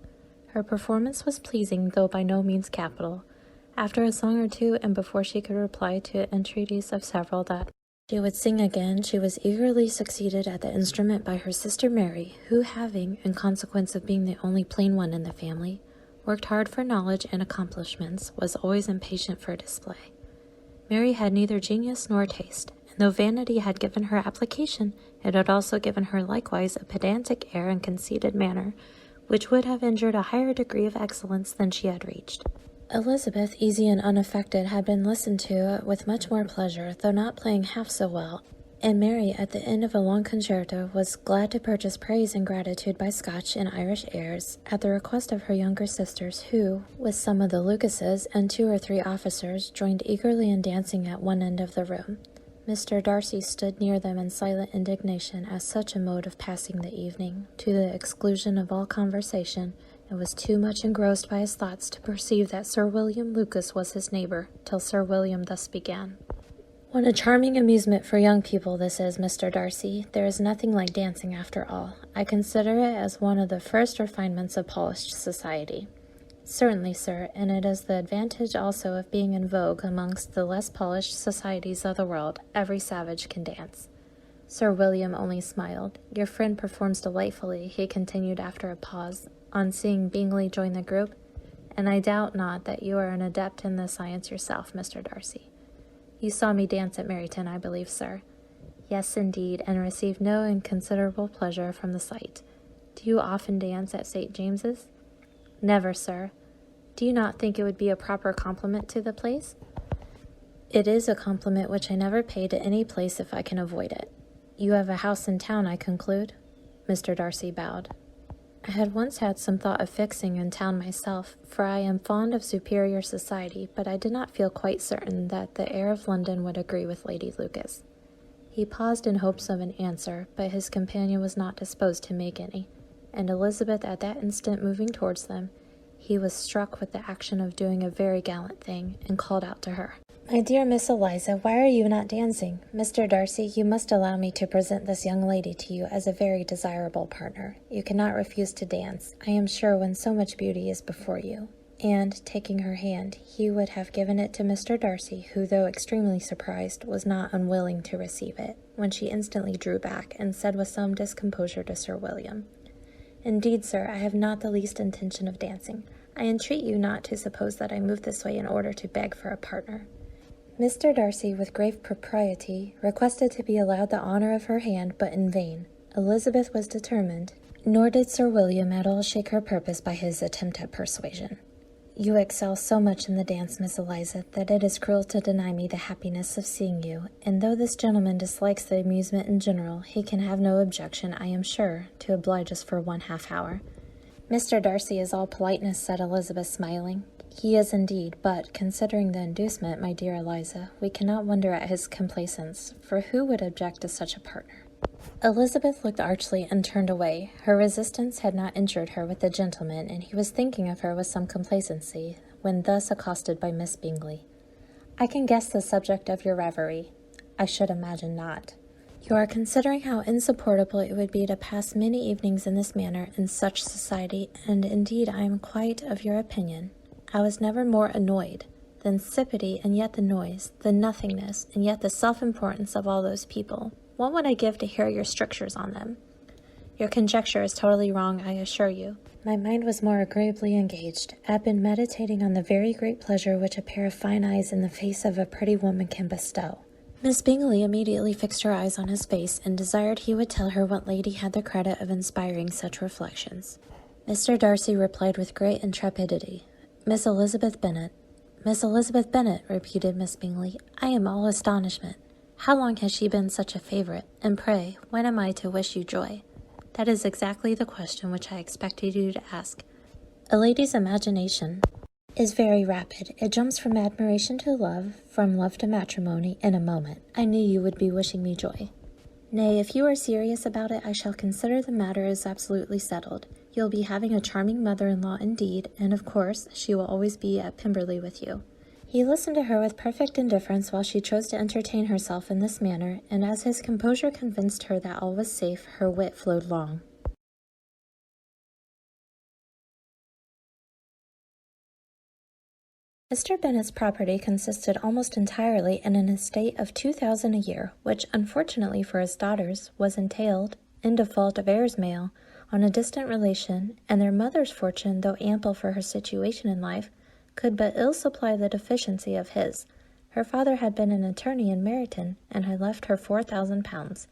Her performance was pleasing, though by no means capital. After a song or two, and before she could reply to entreaties of several that she would sing again, she was eagerly succeeded at the instrument by her sister Mary, who having, in consequence of being the only plain one in the family, worked hard for knowledge and accomplishments, was always impatient for display. Mary had neither genius nor taste, and though vanity had given her application, it had also given her likewise a pedantic air and conceited manner, which would have injured a higher degree of excellence than she had reached. Elizabeth, easy and unaffected, had been listened to with much more pleasure, though not playing half so well, and Mary, at the end of a long concerto, was glad to purchase praise and gratitude by Scotch and Irish airs, at the request of her younger sisters, who, with some of the Lucases and 2 or 3 officers, joined eagerly in dancing at one end of the room. Mr. Darcy stood near them in silent indignation at such a mode of passing the evening, to the exclusion of all conversation, and was too much engrossed by his thoughts to perceive that Sir William Lucas was his neighbour, till Sir William thus began. "What a charming amusement for young people this is, Mr. Darcy. There is nothing like dancing after all. I consider it as one of the first refinements of polished society." "Certainly, sir, and it is the advantage also of being in vogue amongst the less polished societies of the world. Every savage can dance." Sir William only smiled. "Your friend performs delightfully," he continued after a pause, on seeing Bingley join the group, "and I doubt not that you are an adept in the science yourself, Mr. Darcy. You saw me dance at Meryton, I believe, sir." "Yes, indeed, and received no inconsiderable pleasure from the sight. Do you often dance at St. James's?" "Never, sir." "Do you not think it would be a proper compliment to the place?" "It is a compliment which I never pay to any place if I can avoid it." "You have a house in town, I conclude?" Mr. Darcy bowed. "I had once had some thought of fixing in town myself, for I am fond of superior society, but I did not feel quite certain that the air of London would agree with Lady Lucas." He paused in hopes of an answer, but his companion was not disposed to make any, and Elizabeth at that instant moving towards them, he was struck with the action of doing a very gallant thing, and called out to her, "My dear Miss Eliza, why are you not dancing? Mr. Darcy, you must allow me to present this young lady to you as a very desirable partner. You cannot refuse to dance, I am sure, when so much beauty is before you." And, taking her hand, he would have given it to Mr. Darcy, who, though extremely surprised, was not unwilling to receive it, when she instantly drew back, and said with some discomposure to Sir William, "Indeed, sir, I have not the least intention of dancing. I entreat you not to suppose that I move this way in order to beg for a partner." Mr. Darcy, with grave propriety, requested to be allowed the honour of her hand, but in vain. Elizabeth was determined, nor did Sir William at all shake her purpose by his attempt at persuasion. "You excel so much in the dance, Miss Eliza, that it is cruel to deny me the happiness of seeing you, and though this gentleman dislikes the amusement in general, he can have no objection, I am sure, to oblige us for 1/2 hour." "Mr. Darcy is all politeness," said Elizabeth, smiling. "He is indeed, but, considering the inducement, my dear Eliza, we cannot wonder at his complaisance, for who would object to such a partner?" Elizabeth looked archly and turned away. Her resistance had not injured her with the gentleman, and he was thinking of her with some complacency, when thus accosted by Miss Bingley. "I can guess the subject of your reverie." "I should imagine not." "You are considering how insupportable it would be to pass many evenings in this manner, in such society, and indeed I am quite of your opinion. I was never more annoyed. The insipidity and yet the noise, the nothingness and yet the self-importance of all those people. What would I give to hear your strictures on them?" "Your conjecture is totally wrong, I assure you." My mind was more agreeably engaged. I had been meditating on the very great pleasure which a pair of fine eyes in the face of a pretty woman can bestow. Miss Bingley immediately fixed her eyes on his face, and desired he would tell her what lady had the credit of inspiring such reflections. Mr. Darcy replied with great intrepidity, "Miss Elizabeth Bennet." "Miss Elizabeth Bennet," repeated Miss Bingley. "I am all astonishment. How long has she been such a favourite? And pray, when am I to wish you joy?" "That is exactly the question which I expected you to ask. A lady's imagination is very rapid. It jumps from admiration to love, from love to matrimony, in a moment. I knew you would be wishing me joy." "Nay, if you are serious about it, I shall consider the matter as absolutely settled. You'll be having a charming mother-in-law indeed, and of course she will always be at Pemberley with you. He listened to her with perfect indifference while she chose to entertain herself in this manner, and as his composure convinced her that all was safe, her wit flowed long. Mr. Bennet's property consisted almost entirely in an estate of £2,000 a year, which, unfortunately for his daughters, was entailed, in default of heirs male, on a distant relation, and their mother's fortune, though ample for her situation in life, could but ill supply the deficiency of his. Her father had been an attorney in Meryton, and had left her £4,000.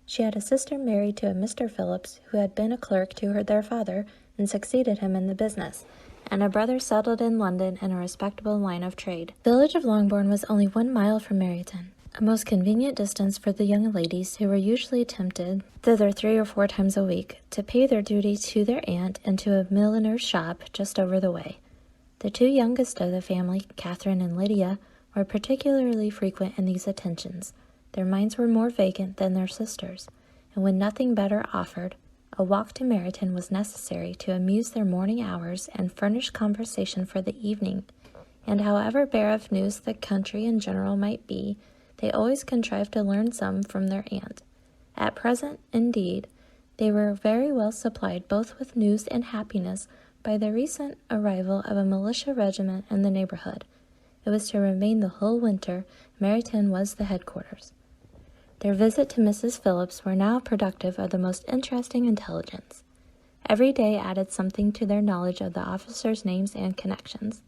She had a sister married to a Mr. Phillips, who had been a clerk to their father, and succeeded him in the business, and a brother settled in London in a respectable line of trade. The village of Longbourn was only 1 mile from Meryton, a most convenient distance for the young ladies, who were usually tempted thither 3 or 4 times a week, to pay their duty to their aunt and to a milliner's shop just over the way. The 2 youngest of the family, Catherine and Lydia, were particularly frequent in these attentions. Their minds were more vacant than their sisters', and when nothing better offered, a walk to Meryton was necessary to amuse their morning hours and furnish conversation for the evening, and however bare of news the country in general might be, they always contrived to learn some from their aunt. At present, indeed, they were very well supplied both with news and happiness by the recent arrival of a militia regiment in the neighborhood. It was to remain the whole winter. Meryton was the headquarters. Their visit to Mrs. Phillips were now productive of the most interesting intelligence. Every day added something to their knowledge of the officers' names and connections.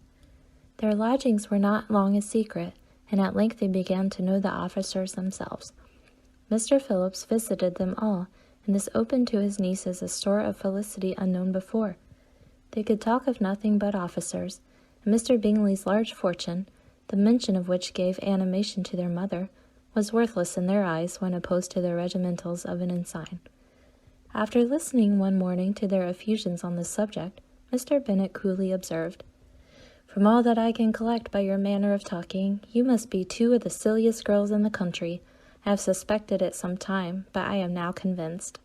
Their lodgings were not long a secret, and at length they began to know the officers themselves. Mr. Phillips visited them all, and this opened to his nieces a store of felicity unknown before. They could talk of nothing but officers, and Mr. Bingley's large fortune, the mention of which gave animation to their mother, was worthless in their eyes when opposed to the regimentals of an ensign. After listening one morning to their effusions on this subject, Mr. Bennet coolly observed, "From all that I can collect by your manner of talking, you must be 2 of the silliest girls in the country. I have suspected it some time, but I am now convinced."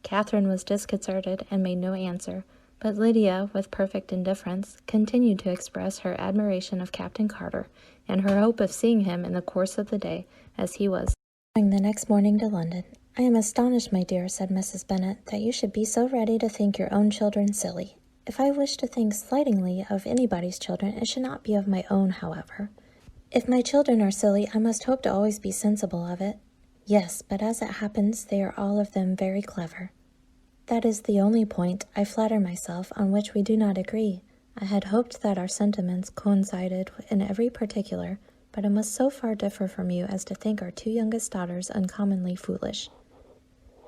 Catherine was disconcerted and made no answer, but Lydia, with perfect indifference, continued to express her admiration of Captain Carter, and her hope of seeing him in the course of the day, as he was going the next morning to London. "I am astonished, my dear," said Mrs. Bennet, "that you should be so ready to think your own children silly. If I wish to think slightingly of anybody's children, it should not be of my own, however. If my children are silly, I must hope to always be sensible of it. Yes, but as it happens, they are all of them very clever. That is the only point, I flatter myself, on which we do not agree. I had hoped that our sentiments coincided in every particular, but I must so far differ from you as to think our 2 youngest daughters uncommonly foolish.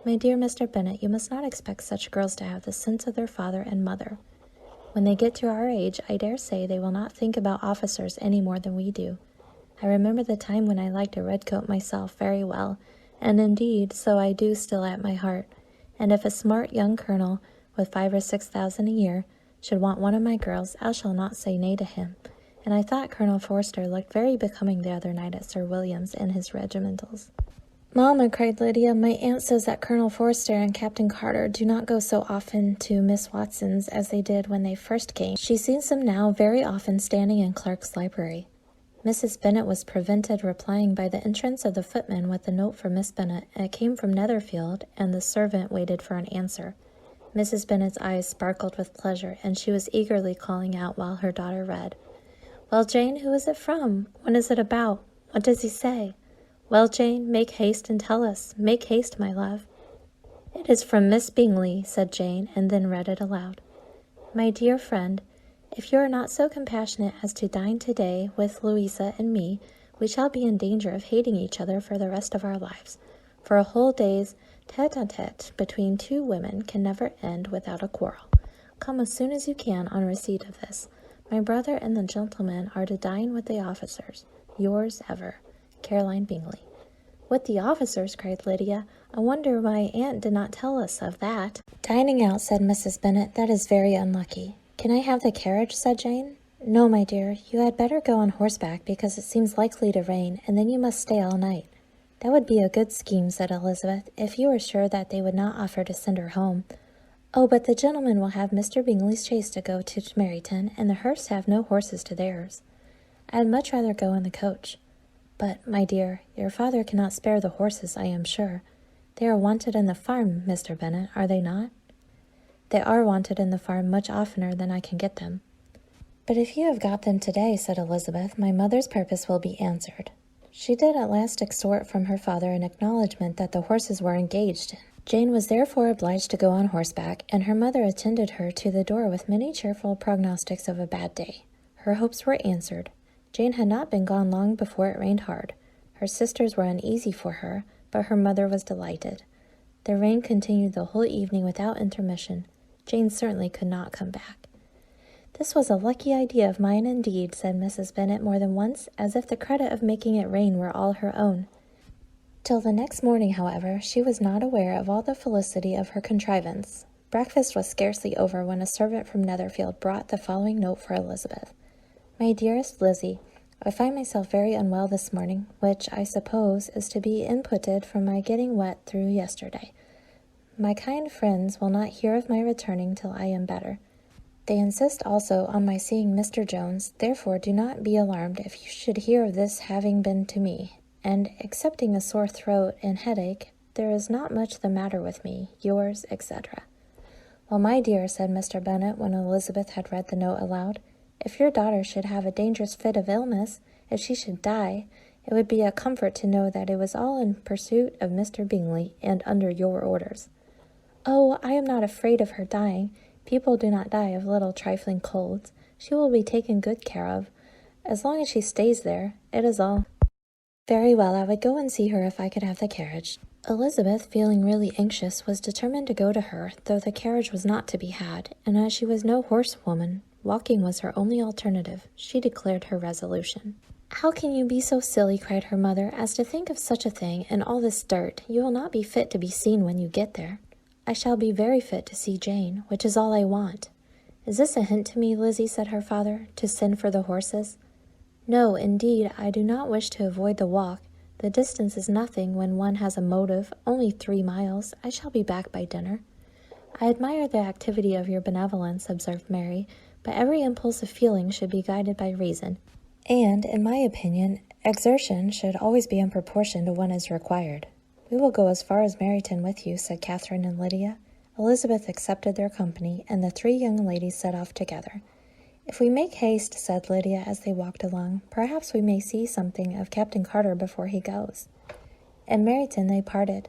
My dear Mr. Bennet, you must not expect such girls to have the sense of their father and mother. When they get to our age, I dare say they will not think about officers any more than we do. I remember the time when I liked a red coat myself very well, and indeed so I do still at my heart, and if a smart young colonel, with 5,000 or 6,000 a year, should want one of my girls, I shall not say nay to him, and I thought Colonel Forster looked very becoming the other night at Sir William's in his regimentals." "Mamma," cried Lydia, "my aunt says that Colonel Forster and Captain Carter do not go so often to Miss Watson's as they did when they first came. She sees them now very often standing in Clark's library." Mrs. Bennet was prevented replying by the entrance of the footman with a note for Miss Bennet. It came from Netherfield, and the servant waited for an answer. Mrs. Bennet's eyes sparkled with pleasure, and she was eagerly calling out while her daughter read, "Well, Jane, who is it from? What is it about? What does he say? Well, Jane, make haste and tell us. Make haste, my love." "It is from Miss Bingley," said Jane, and then read it aloud. "My dear friend, if you are not so compassionate as to dine today with Louisa and me, we shall be in danger of hating each other for the rest of our lives, for a whole day's tete-a-tete between 2 women can never end without a quarrel. Come as soon as you can on receipt of this. My brother and the gentlemen are to dine with the officers. Yours ever, Caroline Bingley." "With the officers?" cried Lydia. "I wonder my aunt did not tell us of that." "Dining out," said Mrs. Bennet. "That is very unlucky." "Can I have the carriage?" said Jane. "No, my dear, you had better go on horseback, because it seems likely to rain, and then you must stay all night." "That would be a good scheme," said Elizabeth, "if you were sure that they would not offer to send her home." "Oh, but the gentlemen will have Mr. Bingley's chaise to go to Meryton, and the Hursts have no horses to theirs." I'd much rather go in the coach. But, my dear, your father cannot spare the horses, I am sure. They are wanted in the farm, Mr. Bennet, are they not? They are wanted in the farm much oftener than I can get them. But if you have got them today, said Elizabeth, my mother's purpose will be answered. She did at last extort from her father an acknowledgment that the horses were engaged. Jane was therefore obliged to go on horseback, and her mother attended her to the door with many cheerful prognostics of a bad day. Her hopes were answered. Jane had not been gone long before it rained hard. Her sisters were uneasy for her, but her mother was delighted. The rain continued the whole evening without intermission. Jane certainly could not come back. This was a lucky idea of mine indeed, said Mrs. Bennet more than once, as if the credit of making it rain were all her own. Till the next morning, however, she was not aware of all the felicity of her contrivance. Breakfast was scarcely over when a servant from Netherfield brought the following note for Elizabeth. My dearest Lizzie, I find myself very unwell this morning, which, I suppose, is to be imputed from my getting wet through yesterday. My kind friends will not hear of my returning till I am better. They insist also on my seeing Mr. Jones, therefore do not be alarmed if you should hear of this having been to me, and, excepting a sore throat and headache, there is not much the matter with me. Yours, etc. Well, my dear, said Mr. Bennet, when Elizabeth had read the note aloud, if your daughter should have a dangerous fit of illness, if she should die, it would be a comfort to know that it was all in pursuit of Mr. Bingley, and under your orders. Oh, I am not afraid of her dying. People do not die of little trifling colds. She will be taken good care of. As long as she stays there, it is all. Very well, I would go and see her if I could have the carriage. Elizabeth, feeling really anxious, was determined to go to her, though the carriage was not to be had, and as she was no horsewoman, walking was her only alternative. She declared her resolution. How can you be so silly, cried her mother, as to think of such a thing, and all this dirt? You will not be fit to be seen when you get there. I shall be very fit to see Jane, which is all I want. Is this a hint to me, Lizzie, said her father, to send for the horses? No, indeed, I do not wish to avoid the walk. The distance is nothing when one has a motive, only 3 miles. I shall be back by dinner. I admire the activity of your benevolence, observed Mary, but every impulse of feeling should be guided by reason, and, in my opinion, exertion should always be in proportion to what is required. We will go as far as Meryton with you, said Catherine and Lydia. Elizabeth accepted their company, and the 3 young ladies set off together. If we make haste, said Lydia as they walked along, perhaps we may see something of Captain Carter before he goes. In Meryton they parted.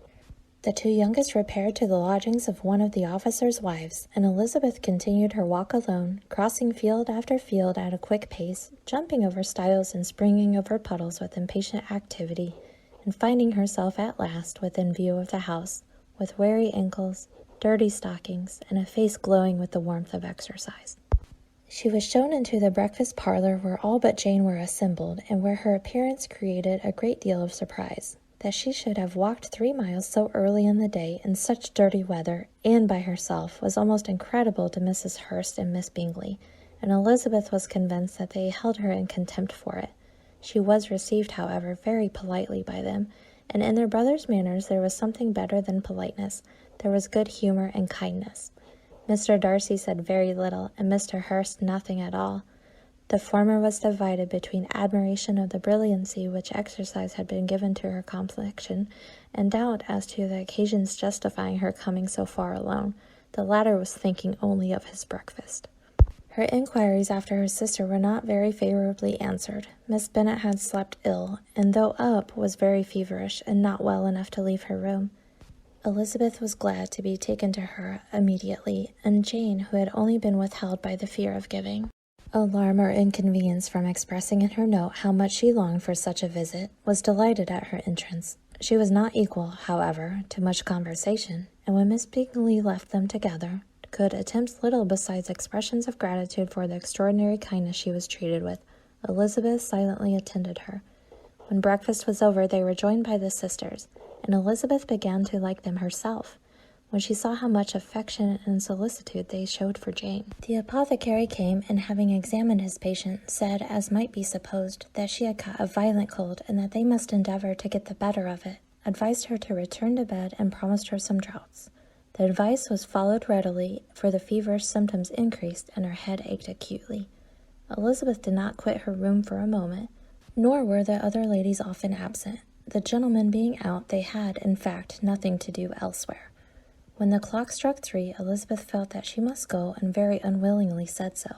The 2 youngest repaired to the lodgings of one of the officers' wives, and Elizabeth continued her walk alone, crossing field after field at a quick pace, jumping over stiles and springing over puddles with impatient activity, and finding herself at last within view of the house, with weary ankles, dirty stockings, and a face glowing with the warmth of exercise. She was shown into the breakfast parlor where all but Jane were assembled, and where her appearance created a great deal of surprise. That she should have walked 3 miles so early in the day in such dirty weather, and by herself, was almost incredible to Mrs. Hurst and Miss Bingley, and Elizabeth was convinced that they held her in contempt for it. She was received, however, very politely by them, and in their brother's manners there was something better than politeness. There was good humor and kindness. Mr. Darcy said very little, and Mr. Hurst nothing at all. The former was divided between admiration of the brilliancy which exercise had been given to her complexion, and doubt as to the occasions justifying her coming so far alone. The latter was thinking only of his breakfast. Her inquiries after her sister were not very favorably answered. Miss Bennet had slept ill, and though up, was very feverish, and not well enough to leave her room. Elizabeth was glad to be taken to her immediately, and Jane, who had only been withheld by the fear of giving alarm or inconvenience from expressing in her note how much she longed for such a visit, was delighted at her entrance. She was not equal, however, to much conversation, and when Miss Bingley left them together, could attempt little besides expressions of gratitude for the extraordinary kindness she was treated with. Elizabeth silently attended her. When breakfast was over, they were joined by the sisters, and Elizabeth began to like them herself, when she saw how much affection and solicitude they showed for Jane. The apothecary came, and having examined his patient, said, as might be supposed, that she had caught a violent cold, and that they must endeavor to get the better of it, advised her to return to bed, and promised her some draughts. The advice was followed readily, for the feverish symptoms increased, and her head ached acutely. Elizabeth did not quit her room for a moment, nor were the other ladies often absent. The gentlemen being out, they had, in fact, nothing to do elsewhere. When the clock struck 3, Elizabeth felt that she must go, and very unwillingly said so.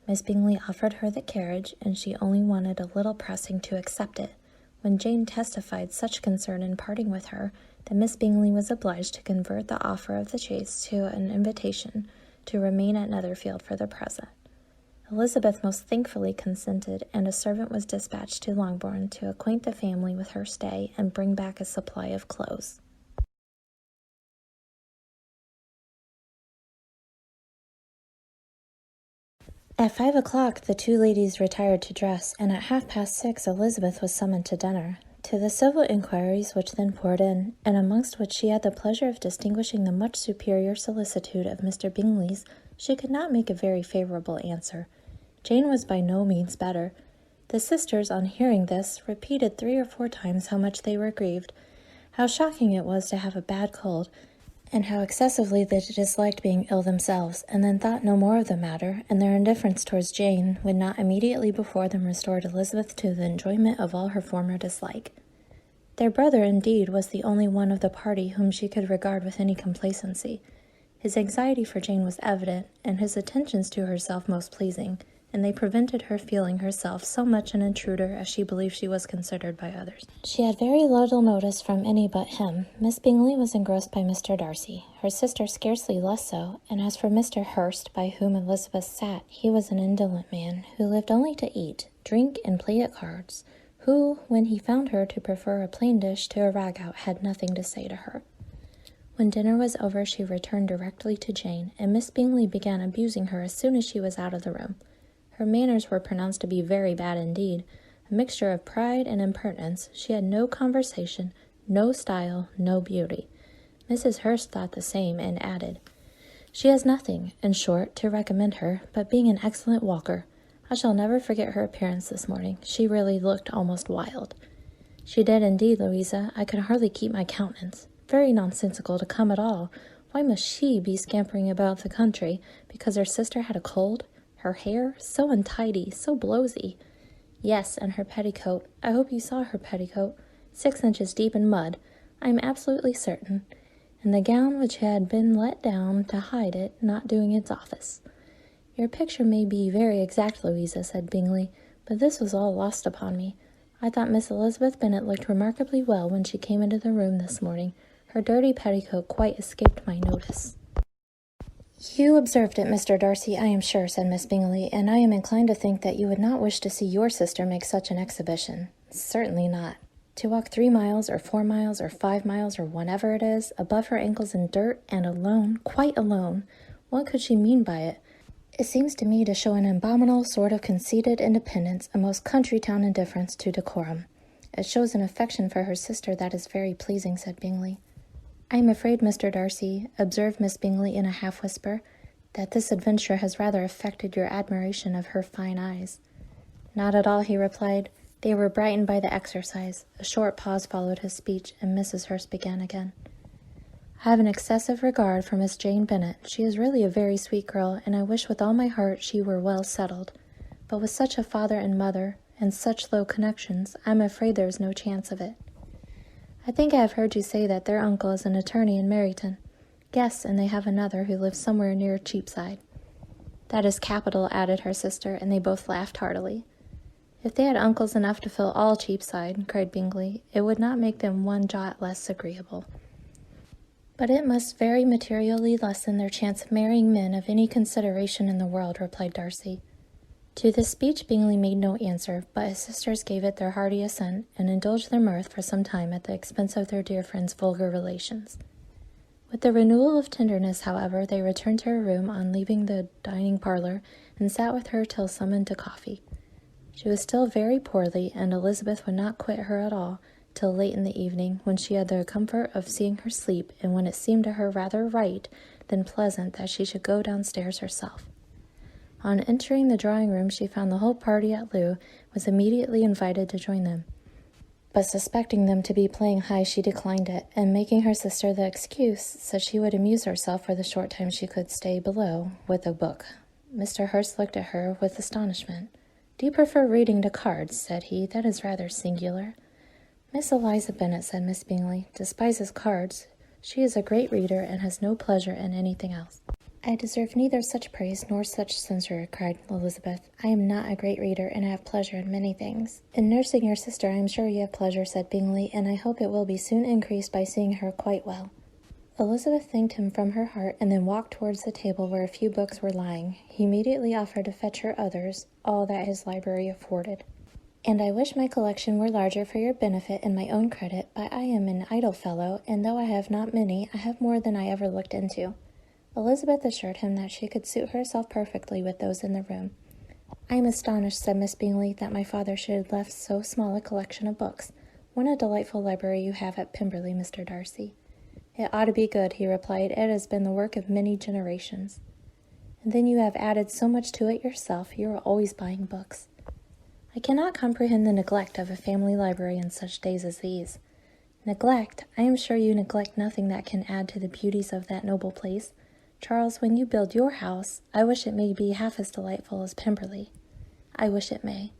Miss Bingley offered her the carriage, and she only wanted a little pressing to accept it, when Jane testified such concern in parting with her that Miss Bingley was obliged to convert the offer of the chaise to an invitation to remain at Netherfield for the present. Elizabeth most thankfully consented, and a servant was dispatched to Longbourn to acquaint the family with her stay and bring back a supply of clothes. At 5 o'clock the two ladies retired to dress, and at 6:30 Elizabeth was summoned to dinner. To the civil inquiries which then poured in, and amongst which she had the pleasure of distinguishing the much superior solicitude of Mr. Bingley's, she could not make a very favourable answer. Jane was by no means better. The sisters, on hearing this, repeated 3 or 4 times how much they were grieved, how shocking it was to have a bad cold, and how excessively they disliked being ill themselves, and then thought no more of the matter, and their indifference towards Jane would not immediately before them restored Elizabeth to the enjoyment of all her former dislike. Their brother, indeed, was the only one of the party whom she could regard with any complacency. His anxiety for Jane was evident, and his attentions to herself most pleasing, and they prevented her feeling herself so much an intruder as she believed she was considered by others. She had very little notice from any but him. Miss Bingley was engrossed by Mr. Darcy, her sister scarcely less so, and as for Mr. Hurst, by whom Elizabeth sat, he was an indolent man, who lived only to eat, drink, and play at cards, who, when he found her to prefer a plain dish to a ragout, had nothing to say to her. When dinner was over, she returned directly to Jane, and Miss Bingley began abusing her as soon as she was out of the room. Her manners were pronounced to be very bad indeed, a mixture of pride and impertinence. She had no conversation, no style, no beauty. Mrs. Hurst thought the same, and added, "She has nothing, in short, to recommend her, but being an excellent walker. I shall never forget her appearance this morning. She really looked almost wild." "She did indeed, Louisa. I could hardly keep my countenance. Very nonsensical to come at all. Why must she be scampering about the country, because her sister had a cold? Her hair, so untidy, so blowsy." "Yes, and her petticoat. I hope you saw her petticoat. 6 inches deep in mud, I am absolutely certain. And the gown which had been let down to hide it, not doing its office." "Your picture may be very exact, Louisa," said Bingley, "but this was all lost upon me. I thought Miss Elizabeth Bennet looked remarkably well when she came into the room this morning. Her dirty petticoat quite escaped my notice." "You observed it, Mr. Darcy, I am sure," said Miss Bingley, "and I am inclined to think that you would not wish to see your sister make such an exhibition." "Certainly not. To walk 3 miles, or 4 miles, or 5 miles, or whatever it is, above her ankles in dirt, and alone, quite alone. What could she mean by it? It seems to me to show an abominable sort of conceited independence, a most country-town indifference to decorum." "It shows an affection for her sister that is very pleasing," said Bingley. "I am afraid, Mr. Darcy," observed Miss Bingley in a half-whisper, "that this adventure has rather affected your admiration of her fine eyes." "Not at all," he replied. "They were brightened by the exercise." A short pause followed his speech, and Mrs. Hurst began again. "I have an excessive regard for Miss Jane Bennet. She is really a very sweet girl, and I wish with all my heart she were well settled. But with such a father and mother, and such low connections, I am afraid there is no chance of it." "I think I have heard you say that their uncle is an attorney in Meryton." "Yes, and they have another who lives somewhere near Cheapside." "That is capital," added her sister, and they both laughed heartily. "If they had uncles enough to fill all Cheapside," cried Bingley, "it would not make them one jot less agreeable." "But it must very materially lessen their chance of marrying men of any consideration in the world," replied Darcy. To this speech Bingley made no answer, but his sisters gave it their hearty assent, and indulged their mirth for some time at the expense of their dear friend's vulgar relations. With the renewal of tenderness, however, they returned to her room on leaving the dining parlour, and sat with her till summoned to coffee. She was still very poorly, and Elizabeth would not quit her at all till late in the evening, when she had the comfort of seeing her sleep, and when it seemed to her rather right than pleasant that she should go downstairs herself. On entering the drawing-room, she found the whole party at loo, was immediately invited to join them. But suspecting them to be playing high, she declined it, and making her sister the excuse, said she would amuse herself for the short time she could stay below with a book. Mr. Hurst looked at her with astonishment. "Do you prefer reading to cards?" said he. "That is rather singular." "Miss Eliza Bennet," said Miss Bingley, "despises cards. She is a great reader, and has no pleasure in anything else." "I deserve neither such praise nor such censure," cried Elizabeth. "I am not a great reader, and I have pleasure in many things." "In nursing your sister, I am sure you have pleasure," said Bingley, "and I hope it will be soon increased by seeing her quite well." Elizabeth thanked him from her heart, and then walked towards the table where a few books were lying. He immediately offered to fetch her others, all that his library afforded. "And I wish my collection were larger for your benefit and my own credit, but I am an idle fellow, and though I have not many, I have more than I ever looked into." Elizabeth assured him that she could suit herself perfectly with those in the room. "I am astonished," said Miss Bingley, "that my father should have left so small a collection of books. What a delightful library you have at Pemberley, Mr. Darcy." "It ought to be good," he replied. "It has been the work of many generations." "And then you have added so much to it yourself. You are always buying books." "I cannot comprehend the neglect of a family library in such days as these." "Neglect! I am sure you neglect nothing that can add to the beauties of that noble place. Charles, when you build your house, I wish it may be half as delightful as Pemberley." "I wish it may.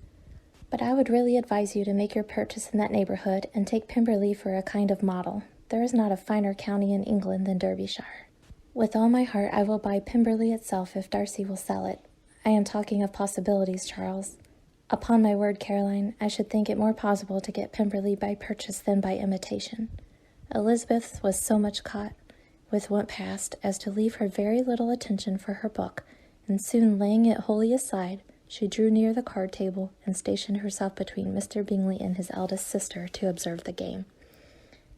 But I would really advise you to make your purchase in that neighbourhood, and take Pemberley for a kind of model. There is not a finer county in England than Derbyshire." "With all my heart I will buy Pemberley itself if Darcy will sell it. I am talking of possibilities, Charles. Upon my word, Caroline, I should think it more possible to get Pemberley by purchase than by imitation." Elizabeth was so much caught with what passed as to leave her very little attention for her book, and soon laying it wholly aside, she drew near the card table and stationed herself between Mr. Bingley and his eldest sister to observe the game.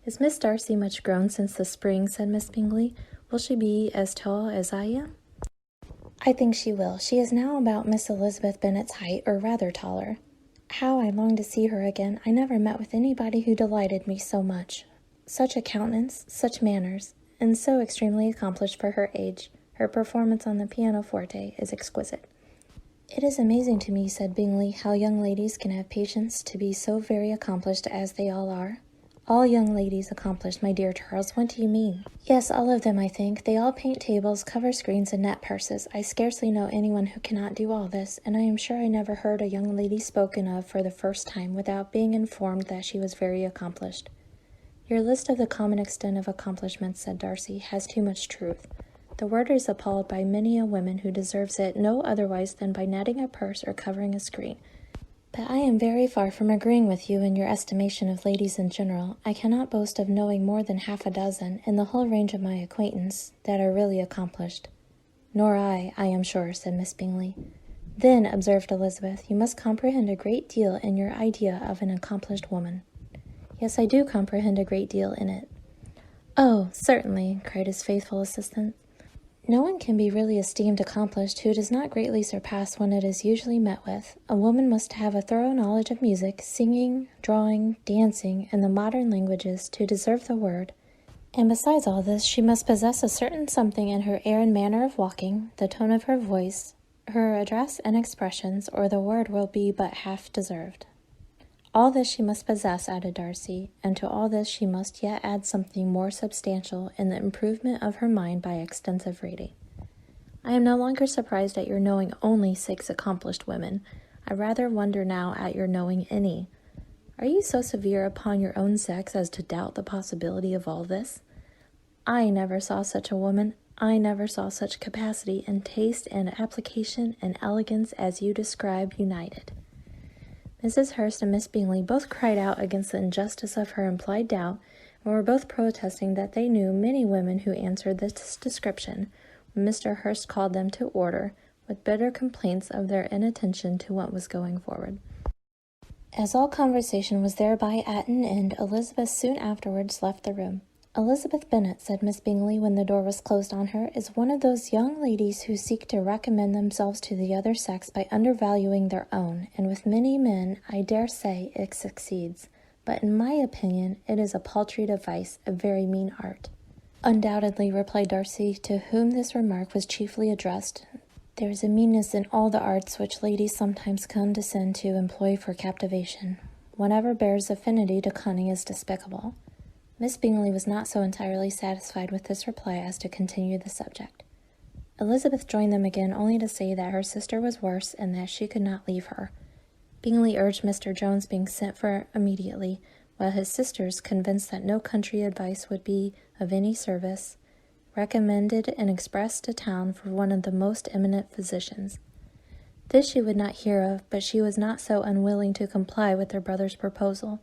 "Is Miss Darcy much grown since the spring?" said Miss Bingley. "Will she be as tall as I am?" "I think she will. She is now about Miss Elizabeth Bennet's height, or rather taller. How I long to see her again! I never met with anybody who delighted me so much. Such a countenance, such manners, and so extremely accomplished for her age. Her performance on the pianoforte is exquisite." "It is amazing to me," said Bingley, "how young ladies can have patience to be so very accomplished as they all are." "All young ladies accomplished, my dear Charles? What do you mean?" "Yes, all of them, I think. They all paint tables, cover screens, and net purses. I scarcely know anyone who cannot do all this, and I am sure I never heard a young lady spoken of for the first time without being informed that she was very accomplished." "Your list of the common extent of accomplishments," said Darcy, "has too much truth. The word is appalled by many a woman who deserves it no otherwise than by netting a purse or covering a screen. But I am very far from agreeing with you in your estimation of ladies in general. I cannot boast of knowing more than half a dozen, in the whole range of my acquaintance, that are really accomplished." "Nor I am sure," said Miss Bingley. "Then," observed Elizabeth, "you must comprehend a great deal in your idea of an accomplished woman." "Yes, I do comprehend a great deal in it." "Oh, certainly," cried his faithful assistant. "No one can be really esteemed accomplished who does not greatly surpass what it is usually met with. A woman must have a thorough knowledge of music, singing, drawing, dancing, and the modern languages to deserve the word. And besides all this, she must possess a certain something in her air and manner of walking, the tone of her voice, her address and expressions, or the word will be but half deserved." "All this she must possess," added Darcy, "and to all this she must yet add something more substantial in the improvement of her mind by extensive reading." "I am no longer surprised at your knowing only 6 accomplished women. I rather wonder now at your knowing any. Are you so severe upon your own sex as to doubt the possibility of all this? I never saw such a woman. I never saw such capacity and taste and application and elegance as you describe united." Mrs. Hurst and Miss Bingley both cried out against the injustice of her implied doubt, and were both protesting that they knew many women who answered this description, when Mr. Hurst called them to order, with bitter complaints of their inattention to what was going forward. As all conversation was thereby at an end, Elizabeth soon afterwards left the room. "Elizabeth Bennet," said Miss Bingley when the door was closed on her, "is one of those young ladies who seek to recommend themselves to the other sex by undervaluing their own, and with many men, I dare say, it succeeds. But in my opinion, it is a paltry device, a very mean art." "Undoubtedly," replied Darcy, to whom this remark was chiefly addressed. "There is a meanness in all the arts which ladies sometimes condescend to employ for captivation. Whatever bears affinity to cunning is despicable." Miss Bingley was not so entirely satisfied with this reply as to continue the subject. Elizabeth joined them again only to say that her sister was worse and that she could not leave her. Bingley urged Mr. Jones being sent for immediately, while his sisters, convinced that no country advice would be of any service, recommended an express to town for one of the most eminent physicians. This she would not hear of, but she was not so unwilling to comply with her brother's proposal,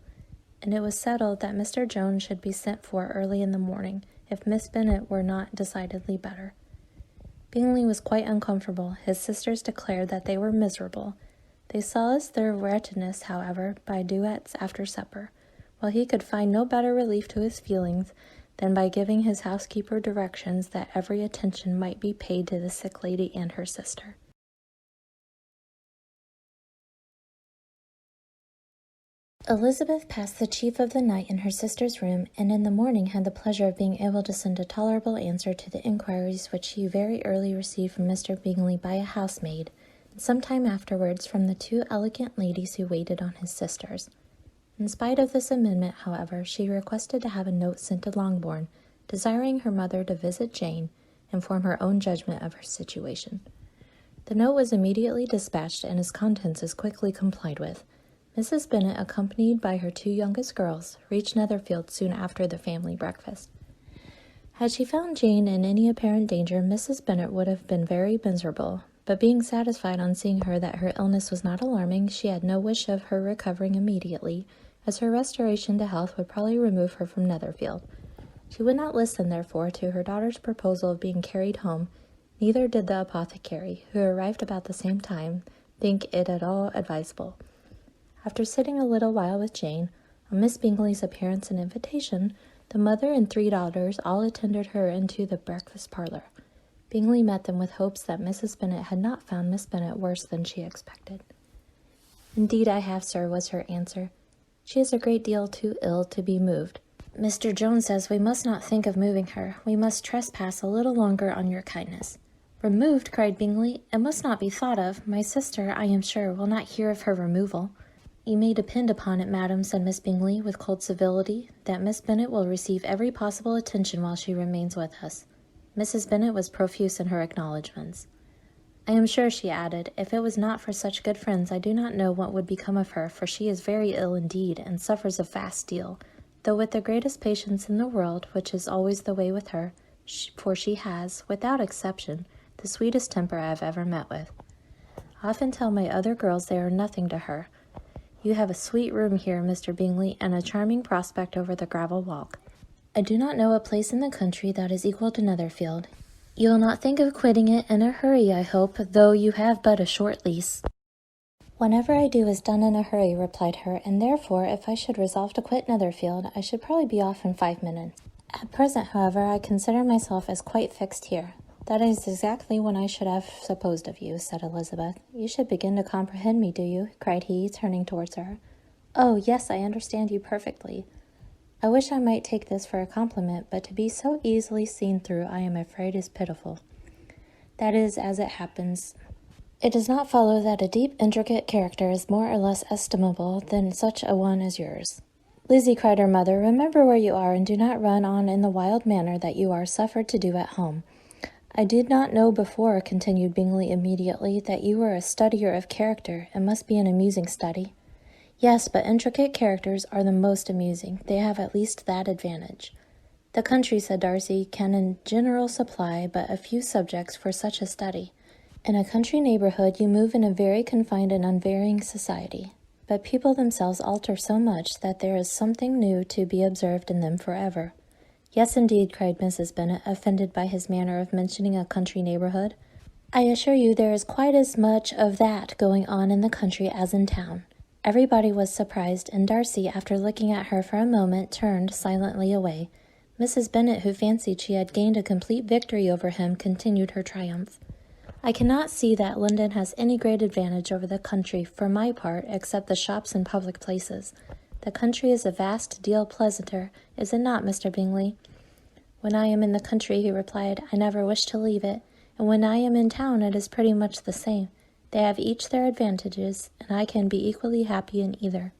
and it was settled that Mr. Jones should be sent for early in the morning, if Miss Bennet were not decidedly better. Bingley was quite uncomfortable. His sisters declared that they were miserable. They solaced their wretchedness, however, by duets after supper, while he could find no better relief to his feelings than by giving his housekeeper directions that every attention might be paid to the sick lady and her sister. Elizabeth passed the chief of the night in her sister's room, and in the morning had the pleasure of being able to send a tolerable answer to the inquiries which she very early received from Mr. Bingley by a housemaid, and some time afterwards from the two elegant ladies who waited on his sisters. In spite of this amendment, however, she requested to have a note sent to Longbourn, desiring her mother to visit Jane and form her own judgment of her situation. The note was immediately dispatched, and its contents as quickly complied with. Mrs. Bennet, accompanied by her two youngest girls, reached Netherfield soon after the family breakfast. Had she found Jane in any apparent danger, Mrs. Bennet would have been very miserable, but being satisfied on seeing her that her illness was not alarming, she had no wish of her recovering immediately, as her restoration to health would probably remove her from Netherfield. She would not listen, therefore, to her daughter's proposal of being carried home, neither did the apothecary, who arrived about the same time, think it at all advisable. After sitting a little while with Jane, on Miss Bingley's appearance and invitation, the mother and three daughters all attended her into the breakfast parlour. Bingley met them with hopes that Mrs. Bennet had not found Miss Bennet worse than she expected. "Indeed I have, sir," was her answer. "She is a great deal too ill to be moved. Mr. Jones says we must not think of moving her. We must trespass a little longer on your kindness." "Removed!" cried Bingley. "It must not be thought of. My sister, I am sure, will not hear of her removal." "You may depend upon it, madam," said Miss Bingley, with cold civility, "that Miss Bennet will receive every possible attention while she remains with us." Mrs. Bennet was profuse in her acknowledgments. "I am sure," she added, "if it was not for such good friends, I do not know what would become of her, for she is very ill indeed, and suffers a vast deal, though with the greatest patience in the world, which is always the way with her, for she has, without exception, the sweetest temper I have ever met with. I often tell my other girls they are nothing to her. You have a sweet room here, Mr. Bingley, and a charming prospect over the gravel walk. I do not know a place in the country that is equal to Netherfield. You will not think of quitting it in a hurry, I hope, though you have but a short lease." "Whenever I do is done in a hurry," replied her, "and therefore, if I should resolve to quit Netherfield, I should probably be off in 5 minutes. At present, however, I consider myself as quite fixed here." "That is exactly what I should have supposed of you," said Elizabeth. "You should begin to comprehend me, do you?" cried he, turning towards her. "Oh, yes, I understand you perfectly. I wish I might take this for a compliment, but to be so easily seen through, I am afraid is pitiful. That is as it happens. It does not follow that a deep, intricate character is more or less estimable than such a one as yours." "Lizzie," cried her mother, "remember where you are, and do not run on in the wild manner that you are suffered to do at home. I did not know before," continued Bingley immediately, "that you were a studier of character. It must be an amusing study." "Yes, but intricate characters are the most amusing. They have at least that advantage." "The country," said Darcy, "can in general supply but a few subjects for such a study. In a country neighbourhood you move in a very confined and unvarying society, but people themselves alter so much that there is something new to be observed in them forever." "Yes, indeed," cried Mrs. Bennet, offended by his manner of mentioning a country neighbourhood. "I assure you there is quite as much of that going on in the country as in town." Everybody was surprised, and Darcy, after looking at her for a moment, turned silently away. Mrs. Bennet, who fancied she had gained a complete victory over him, continued her triumph. "I cannot see that London has any great advantage over the country, for my part, except the shops and public places. The country is a vast deal pleasanter, is it not, Mr. Bingley?" "When I am in the country," he replied, "I never wish to leave it, and when I am in town it is pretty much the same. They have each their advantages, and I can be equally happy in either."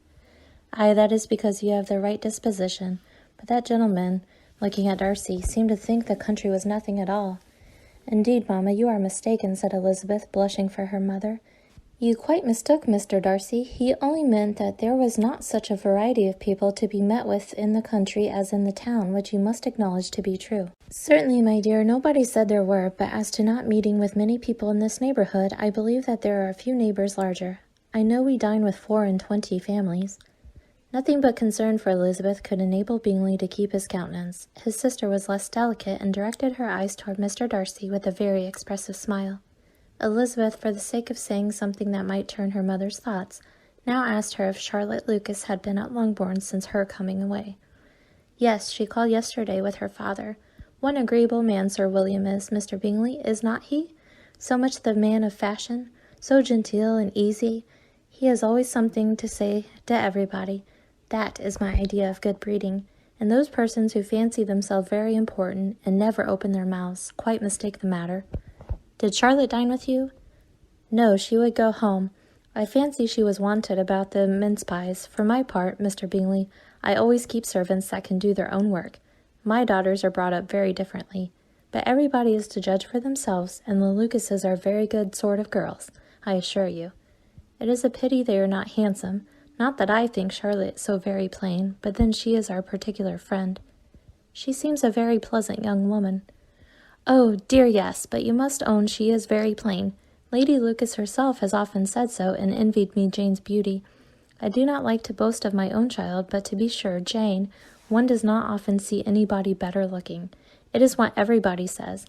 "Ay, that is because you have the right disposition. But that gentleman," looking at Darcy, "seemed to think the country was nothing at all." "Indeed, mamma, you are mistaken," said Elizabeth, blushing for her mother. You quite mistook Mr. Darcy. He only meant that there was not such a variety of people to be met with in the country as in the town, which you must acknowledge to be true. Certainly, my dear, nobody said there were, but as to not meeting with many people in this neighborhood, I believe that there are a few neighbors larger. I know we dine with 24 families. Nothing but concern for Elizabeth could enable Bingley to keep his countenance. His sister was less delicate, and directed her eyes toward Mr. Darcy with a very expressive smile. Elizabeth, for the sake of saying something that might turn her mother's thoughts, now asked her if Charlotte Lucas had been at Longbourn since her coming away. Yes, she called yesterday with her father. What an agreeable man Sir William is, Mr. Bingley, is not he? So much the man of fashion, so genteel and easy. He has always something to say to everybody. That is my idea of good breeding, and those persons who fancy themselves very important and never open their mouths quite mistake the matter. Did Charlotte dine with you? No, she would go home. I fancy she was wanted about the mince pies. For my part, Mr. Bingley, I always keep servants that can do their own work. My daughters are brought up very differently. But everybody is to judge for themselves, and the Lucases are very good sort of girls, I assure you. It is a pity they are not handsome. Not that I think Charlotte so very plain, but then she is our particular friend. She seems a very pleasant young woman. Oh, dear, yes, but you must own she is very plain. Lady Lucas herself has often said so, and envied me Jane's beauty. I do not like to boast of my own child, but to be sure, Jane, one does not often see anybody better looking. It is what everybody says.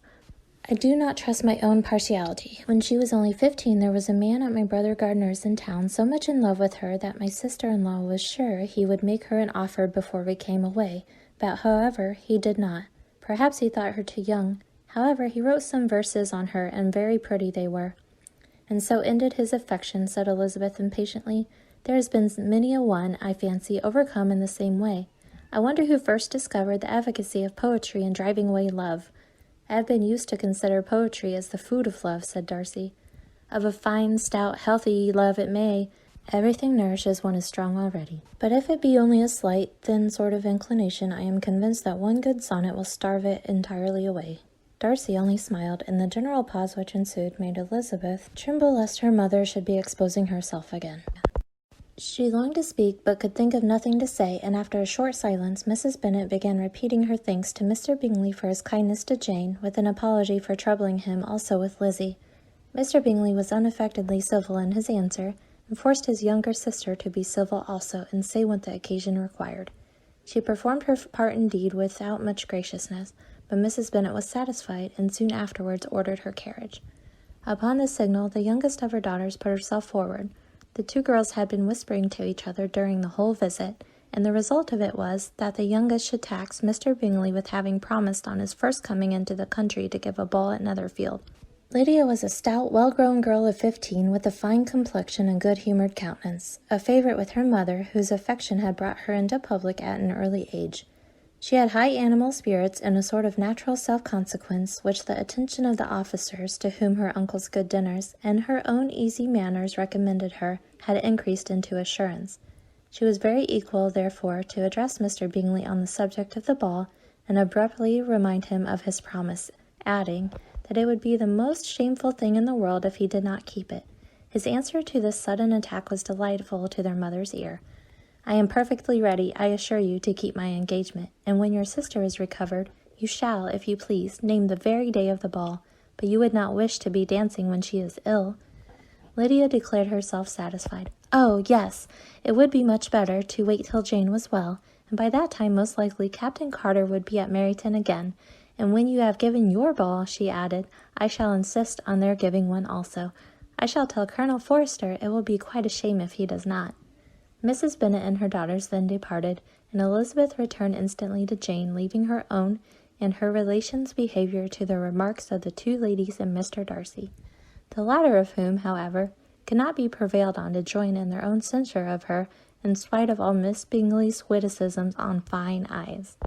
I do not trust my own partiality. When she was only 15, there was a man at my brother Gardner's in town so much in love with her that my sister-in-law was sure he would make her an offer before we came away, but however, he did not. Perhaps he thought her too young. However, he wrote some verses on her, and very pretty they were. And so ended his affection, said Elizabeth impatiently. There has been many a one, I fancy, overcome in the same way. I wonder who first discovered the efficacy of poetry in driving away love. I have been used to consider poetry as the food of love, said Darcy. Of a fine, stout, healthy love it may. Everything nourishes one is strong already. But if it be only a slight, thin sort of inclination, I am convinced that one good sonnet will starve it entirely away. Darcy only smiled, and the general pause which ensued made Elizabeth tremble lest her mother should be exposing herself again. She longed to speak, but could think of nothing to say, and after a short silence, Mrs. Bennet began repeating her thanks to Mr. Bingley for his kindness to Jane, with an apology for troubling him also with Lizzie. Mr. Bingley was unaffectedly civil in his answer, and forced his younger sister to be civil also, and say what the occasion required. She performed her part indeed without much graciousness, but Mrs. Bennet was satisfied, and soon afterwards ordered her carriage. Upon this signal, the youngest of her daughters put herself forward. The two girls had been whispering to each other during the whole visit, and the result of it was that the youngest should tax Mr. Bingley with having promised on his first coming into the country to give a ball at Netherfield. Lydia was a stout, well-grown girl of 15, with a fine complexion and good-humoured countenance, a favourite with her mother, whose affection had brought her into public at an early age. She had high animal spirits and a sort of natural self-consequence, which the attention of the officers, to whom her uncle's good dinners, and her own easy manners recommended her, had increased into assurance. She was very equal, therefore, to address Mr. Bingley on the subject of the ball, and abruptly remind him of his promise, adding, that it would be the most shameful thing in the world if he did not keep it. His answer to this sudden attack was delightful to their mother's ear. I am perfectly ready, I assure you, to keep my engagement, and when your sister is recovered, you shall, if you please, name the very day of the ball, but you would not wish to be dancing when she is ill. Lydia declared herself satisfied. Oh, yes, it would be much better to wait till Jane was well, and by that time most likely Captain Carter would be at Meryton again, and when you have given your ball, she added, I shall insist on their giving one also. I shall tell Colonel Forster it will be quite a shame if he does not. Mrs. Bennet and her daughters then departed, and Elizabeth returned instantly to Jane, leaving her own and her relations' behaviour to the remarks of the two ladies and Mr. Darcy, the latter of whom, however, could not be prevailed on to join in their own censure of her, in spite of all Miss Bingley's witticisms on fine eyes.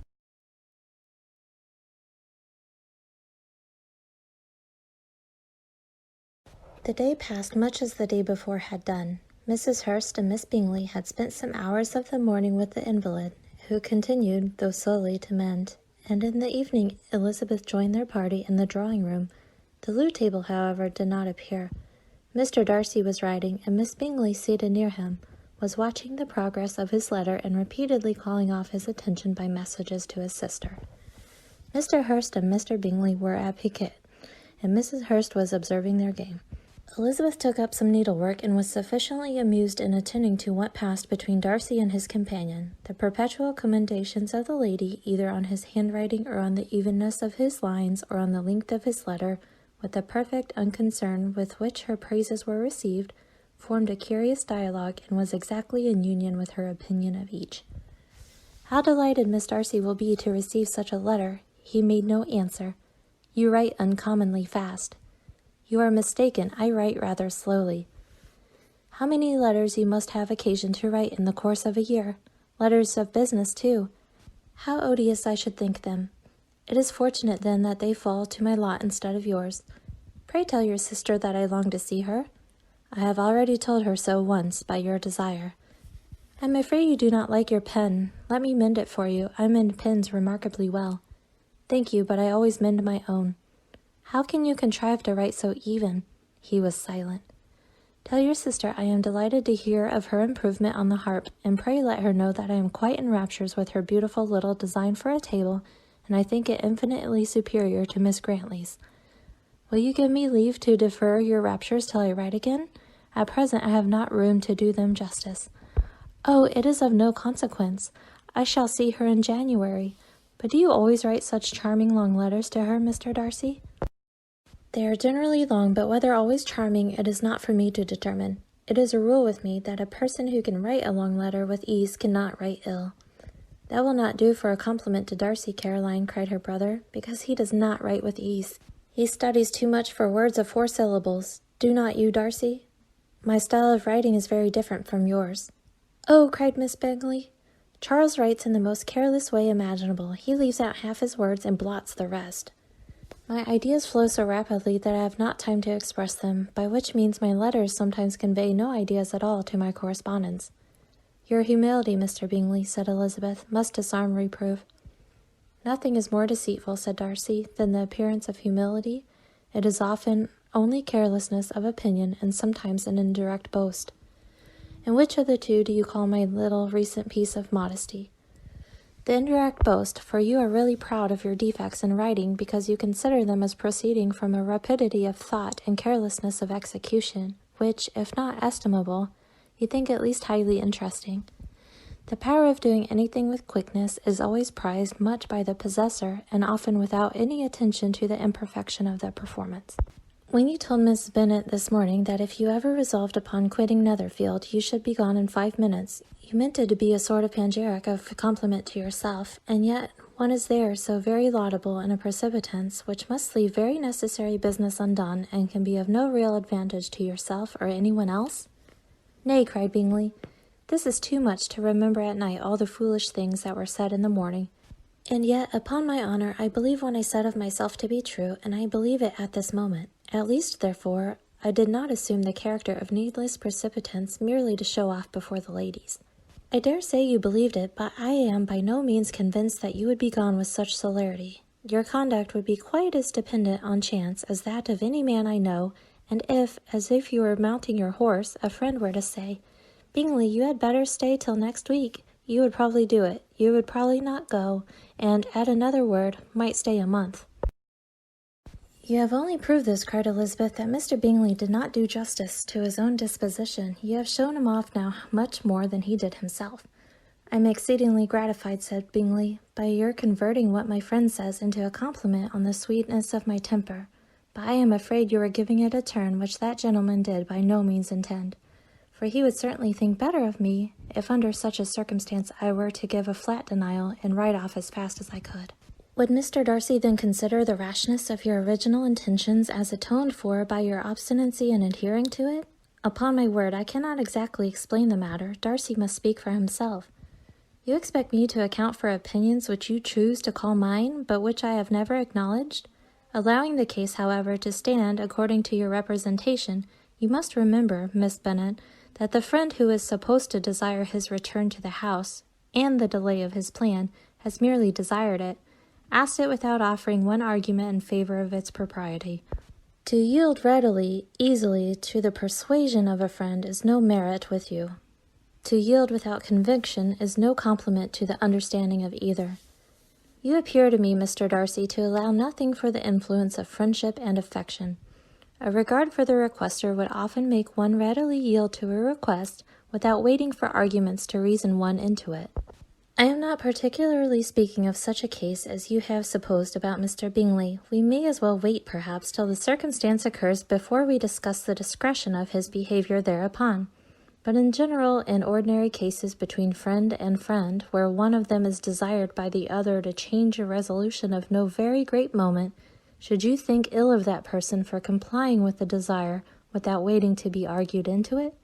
The day passed much as the day before had done. Mrs. Hurst and Miss Bingley had spent some hours of the morning with the invalid, who continued, though slowly, to mend, and in the evening Elizabeth joined their party in the drawing-room. The loo table, however, did not appear. Mr. Darcy was writing, and Miss Bingley, seated near him, was watching the progress of his letter and repeatedly calling off his attention by messages to his sister. Mr. Hurst and Mr. Bingley were at piquet, and Mrs. Hurst was observing their game. Elizabeth took up some needlework and was sufficiently amused in attending to what passed between Darcy and his companion. The perpetual commendations of the lady, either on his handwriting or on the evenness of his lines or on the length of his letter, with the perfect unconcern with which her praises were received, formed a curious dialogue and was exactly in union with her opinion of each. "How delighted Miss Darcy will be to receive such a letter." He made no answer. "You write uncommonly fast." "You are mistaken. I write rather slowly." "How many letters you must have occasion to write in the course of a year. Letters of business, too. How odious I should think them. It is fortunate, then, that they fall to my lot instead of yours. Pray tell your sister that I long to see her." "I have already told her so once, by your desire." "I am afraid you do not like your pen. Let me mend it for you. I mend pens remarkably well." "Thank you, but I always mend my own." "How can you contrive to write so even?" He was silent. "Tell your sister I am delighted to hear of her improvement on the harp, and pray let her know that I am quite in raptures with her beautiful little design for a table, and I think it infinitely superior to Miss Grantley's. Will you give me leave to defer your raptures till I write again? At present I have not room to do them justice." "Oh, it is of no consequence. I shall see her in January. But do you always write such charming long letters to her, Mr. Darcy?" "They are generally long, but whether always charming it is not for me to determine. It is a rule with me that a person who can write a long letter with ease cannot write ill." "That will not do for a compliment to Darcy, Caroline," cried her brother, "because he does not write with ease. He studies too much for words of 4 syllables. Do not you, Darcy?" "My style of writing is very different from yours." "Oh," cried Miss Bingley, "Charles writes in the most careless way imaginable. He leaves out half his words and blots the rest. My ideas flow so rapidly that I have not time to express them, by which means my letters sometimes convey no ideas at all to my correspondents." "Your humility, Mr. Bingley," said Elizabeth, "must disarm reproof." "Nothing is more deceitful," said Darcy, "than the appearance of humility. It is often only carelessness of opinion, and sometimes an indirect boast." "And which of the two do you call my little recent piece of modesty?" "The indirect boast, for you are really proud of your defects in writing because you consider them as proceeding from a rapidity of thought and carelessness of execution, which, if not estimable, you think at least highly interesting. The power of doing anything with quickness is always prized much by the possessor, and often without any attention to the imperfection of the performance. When you told Miss Bennet this morning that if you ever resolved upon quitting Netherfield, you should be gone in 5 minutes, you meant it to be a sort of panegyric of compliment to yourself, and yet one is there so very laudable in a precipitance, which must leave very necessary business undone, and can be of no real advantage to yourself or any one else?" "Nay," cried Bingley, "this is too much to remember at night all the foolish things that were said in the morning. And yet, upon my honor, I believe what I said of myself to be true, and I believe it at this moment. At least, therefore, I did not assume the character of needless precipitance merely to show off before the ladies. I dare say you believed it, but I am by no means convinced that you would be gone with such celerity. Your conduct would be quite as dependent on chance as that of any man I know, and if, as if you were mounting your horse, a friend were to say, 'Bingley, you had better stay till next week,' you would probably do it. You would probably not go, and, at another word, might stay a month." "You have only proved this," cried Elizabeth, "that Mr. Bingley did not do justice to his own disposition. You have shown him off now much more than he did himself." "I am exceedingly gratified," said Bingley, "by your converting what my friend says into a compliment on the sweetness of my temper, but I am afraid you are giving it a turn which that gentleman did by no means intend. For he would certainly think better of me, if under such a circumstance I were to give a flat denial and write off as fast as I could." "Would Mr. Darcy then consider the rashness of your original intentions as atoned for by your obstinacy in adhering to it? Upon my word, I cannot exactly explain the matter. Darcy must speak for himself. You expect me to account for opinions which you choose to call mine, but which I have never acknowledged? Allowing the case, however, to stand according to your representation, you must remember, Miss Bennet, that the friend who is supposed to desire his return to the house, and the delay of his plan, has merely desired it, asked it without offering one argument in favor of its propriety. To yield readily, easily, to the persuasion of a friend is no merit with you. To yield without conviction is no compliment to the understanding of either. You appear to me, Mr. Darcy, to allow nothing for the influence of friendship and affection. A regard for the requester would often make one readily yield to a request without waiting for arguments to reason one into it. I am not particularly speaking of such a case as you have supposed about Mr. Bingley. We may as well wait, perhaps, till the circumstance occurs before we discuss the discretion of his behavior thereupon. But in general, in ordinary cases between friend and friend, where one of them is desired by the other to change a resolution of no very great moment, should you think ill of that person for complying with the desire without waiting to be argued into it?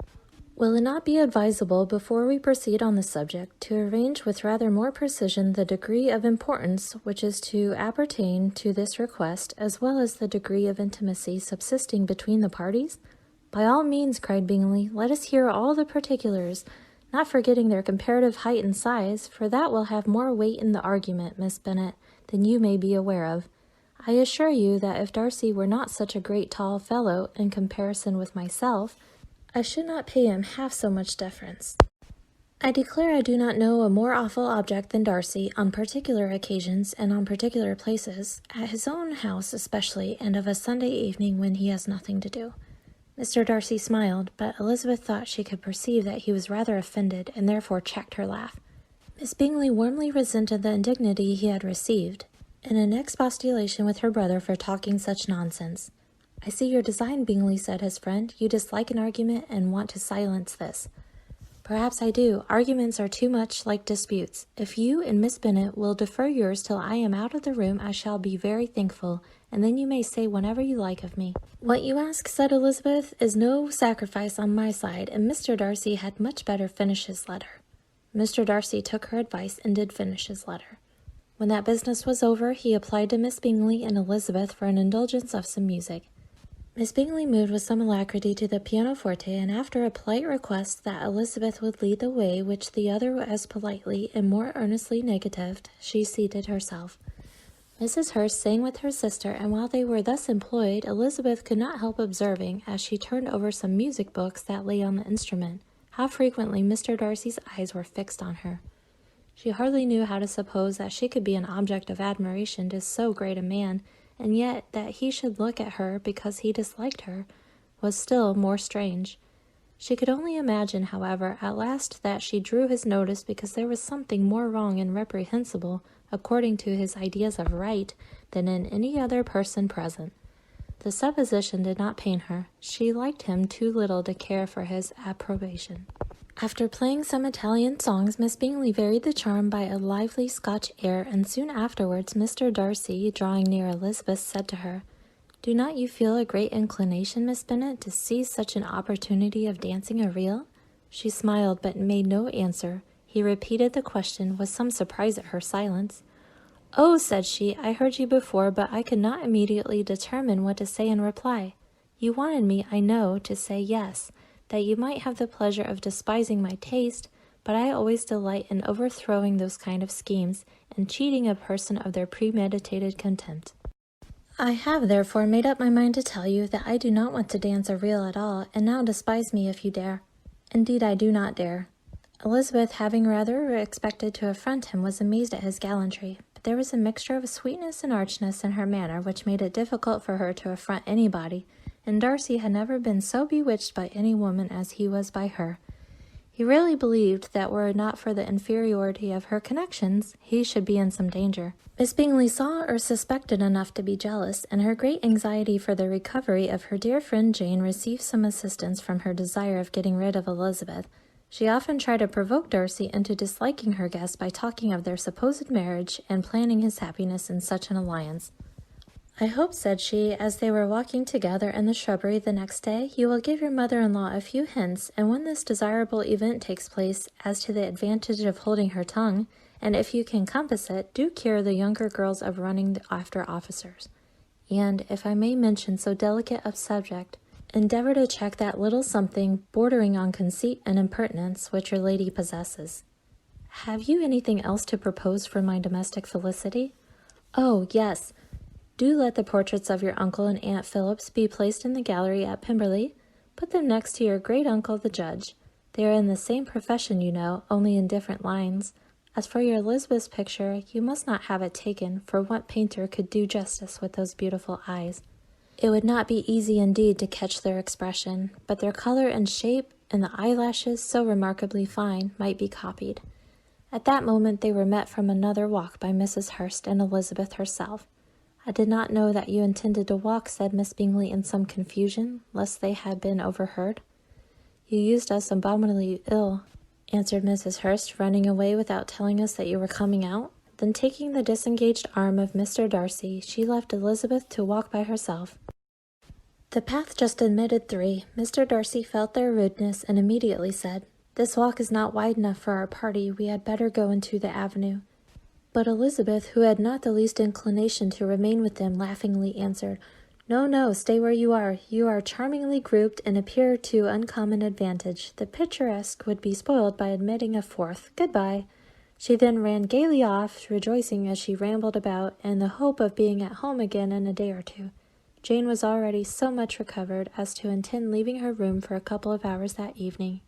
Will it not be advisable, before we proceed on the subject, to arrange with rather more precision the degree of importance which is to appertain to this request, as well as the degree of intimacy subsisting between the parties? By all means, cried Bingley, let us hear all the particulars, not forgetting their comparative height and size, for that will have more weight in the argument, Miss Bennet, than you may be aware of. I assure you that if Darcy were not such a great tall fellow in comparison with myself, I should not pay him half so much deference. I declare I do not know a more awful object than Darcy, on particular occasions and on particular places, at his own house especially, and of a Sunday evening when he has nothing to do. Mr. Darcy smiled, but Elizabeth thought she could perceive that he was rather offended, and therefore checked her laugh. Miss Bingley warmly resented the indignity he had received, and an expostulation with her brother for talking such nonsense. I see your design, Bingley, said his friend. You dislike an argument and want to silence this. Perhaps I do. Arguments are too much like disputes. If you and Miss Bennet will defer yours till I am out of the room, I shall be very thankful, and then you may say whatever you like of me. What you ask, said Elizabeth, is no sacrifice on my side, and Mr. Darcy had much better finish his letter. Mr. Darcy took her advice and did finish his letter. When that business was over, he applied to Miss Bingley and Elizabeth for an indulgence of some music. Miss Bingley moved with some alacrity to the pianoforte, and after a polite request that Elizabeth would lead the way, which the other as politely and more earnestly negatived, she seated herself. Mrs. Hurst sang with her sister, and while they were thus employed, Elizabeth could not help observing, as she turned over some music books that lay on the instrument, how frequently Mr. Darcy's eyes were fixed on her. She hardly knew how to suppose that she could be an object of admiration to so great a man, and yet that he should look at her because he disliked her was still more strange. She could only imagine, however, at last that she drew his notice because there was something more wrong and reprehensible, according to his ideas of right, than in any other person present. The supposition did not pain her. She liked him too little to care for his approbation. After playing some Italian songs, Miss Bingley varied the charm by a lively Scotch air, and soon afterwards Mr. Darcy, drawing near Elizabeth, said to her, "Do not you feel a great inclination, Miss Bennet, to seize such an opportunity of dancing a reel?" She smiled, but made no answer. He repeated the question, with some surprise at her silence. "Oh," said she, "I heard you before, but I could not immediately determine what to say in reply. You wanted me, I know, to say yes, that you might have the pleasure of despising my taste, but I always delight in overthrowing those kind of schemes, and cheating a person of their premeditated contempt. I have therefore made up my mind to tell you that I do not want to dance a reel at all, and now despise me if you dare. Indeed, I do not dare." Elizabeth, having rather expected to affront him, was amazed at his gallantry, but there was a mixture of sweetness and archness in her manner which made it difficult for her to affront anybody, and Darcy had never been so bewitched by any woman as he was by her. He really believed that were it not for the inferiority of her connections, he should be in some danger. Miss Bingley saw or suspected enough to be jealous, and her great anxiety for the recovery of her dear friend Jane received some assistance from her desire of getting rid of Elizabeth. She often tried to provoke Darcy into disliking her guest by talking of their supposed marriage and planning his happiness in such an alliance. "I hope," said she, as they were walking together in the shrubbery the next day, "you will give your mother-in-law a few hints, and when this desirable event takes place, as to the advantage of holding her tongue, and if you can compass it, do cure the younger girls of running after officers. And, if I may mention so delicate a subject, endeavor to check that little something bordering on conceit and impertinence which your lady possesses. Have you anything else to propose for my domestic felicity?" "Oh, yes. Do let the portraits of your uncle and Aunt Phillips be placed in the gallery at Pemberley. Put them next to your great-uncle the judge. They are in the same profession, you know, only in different lines. As for your Elizabeth's picture, you must not have it taken, for what painter could do justice with those beautiful eyes? It would not be easy indeed to catch their expression, but their color and shape, and the eyelashes, so remarkably fine, might be copied. At that moment they were met from another walk by Mrs. Hurst and Elizabeth herself. "I did not know that you intended to walk," said Miss Bingley in some confusion, lest they had been overheard. "You used us abominably ill," answered Mrs. Hurst, "running away without telling us that you were coming out." Then taking the disengaged arm of Mr. Darcy, she left Elizabeth to walk by herself. The path just admitted 3. Mr. Darcy felt their rudeness and immediately said, "This walk is not wide enough for our party. We had better go into the avenue." But Elizabeth, who had not the least inclination to remain with them, laughingly answered, "No, no, stay where you are. You are charmingly grouped, and appear to uncommon advantage. The picturesque would be spoiled by admitting a 4th. Good-bye." She then ran gaily off, rejoicing as she rambled about, in the hope of being at home again in a day or 2. Jane was already so much recovered as to intend leaving her room for a couple of hours that evening.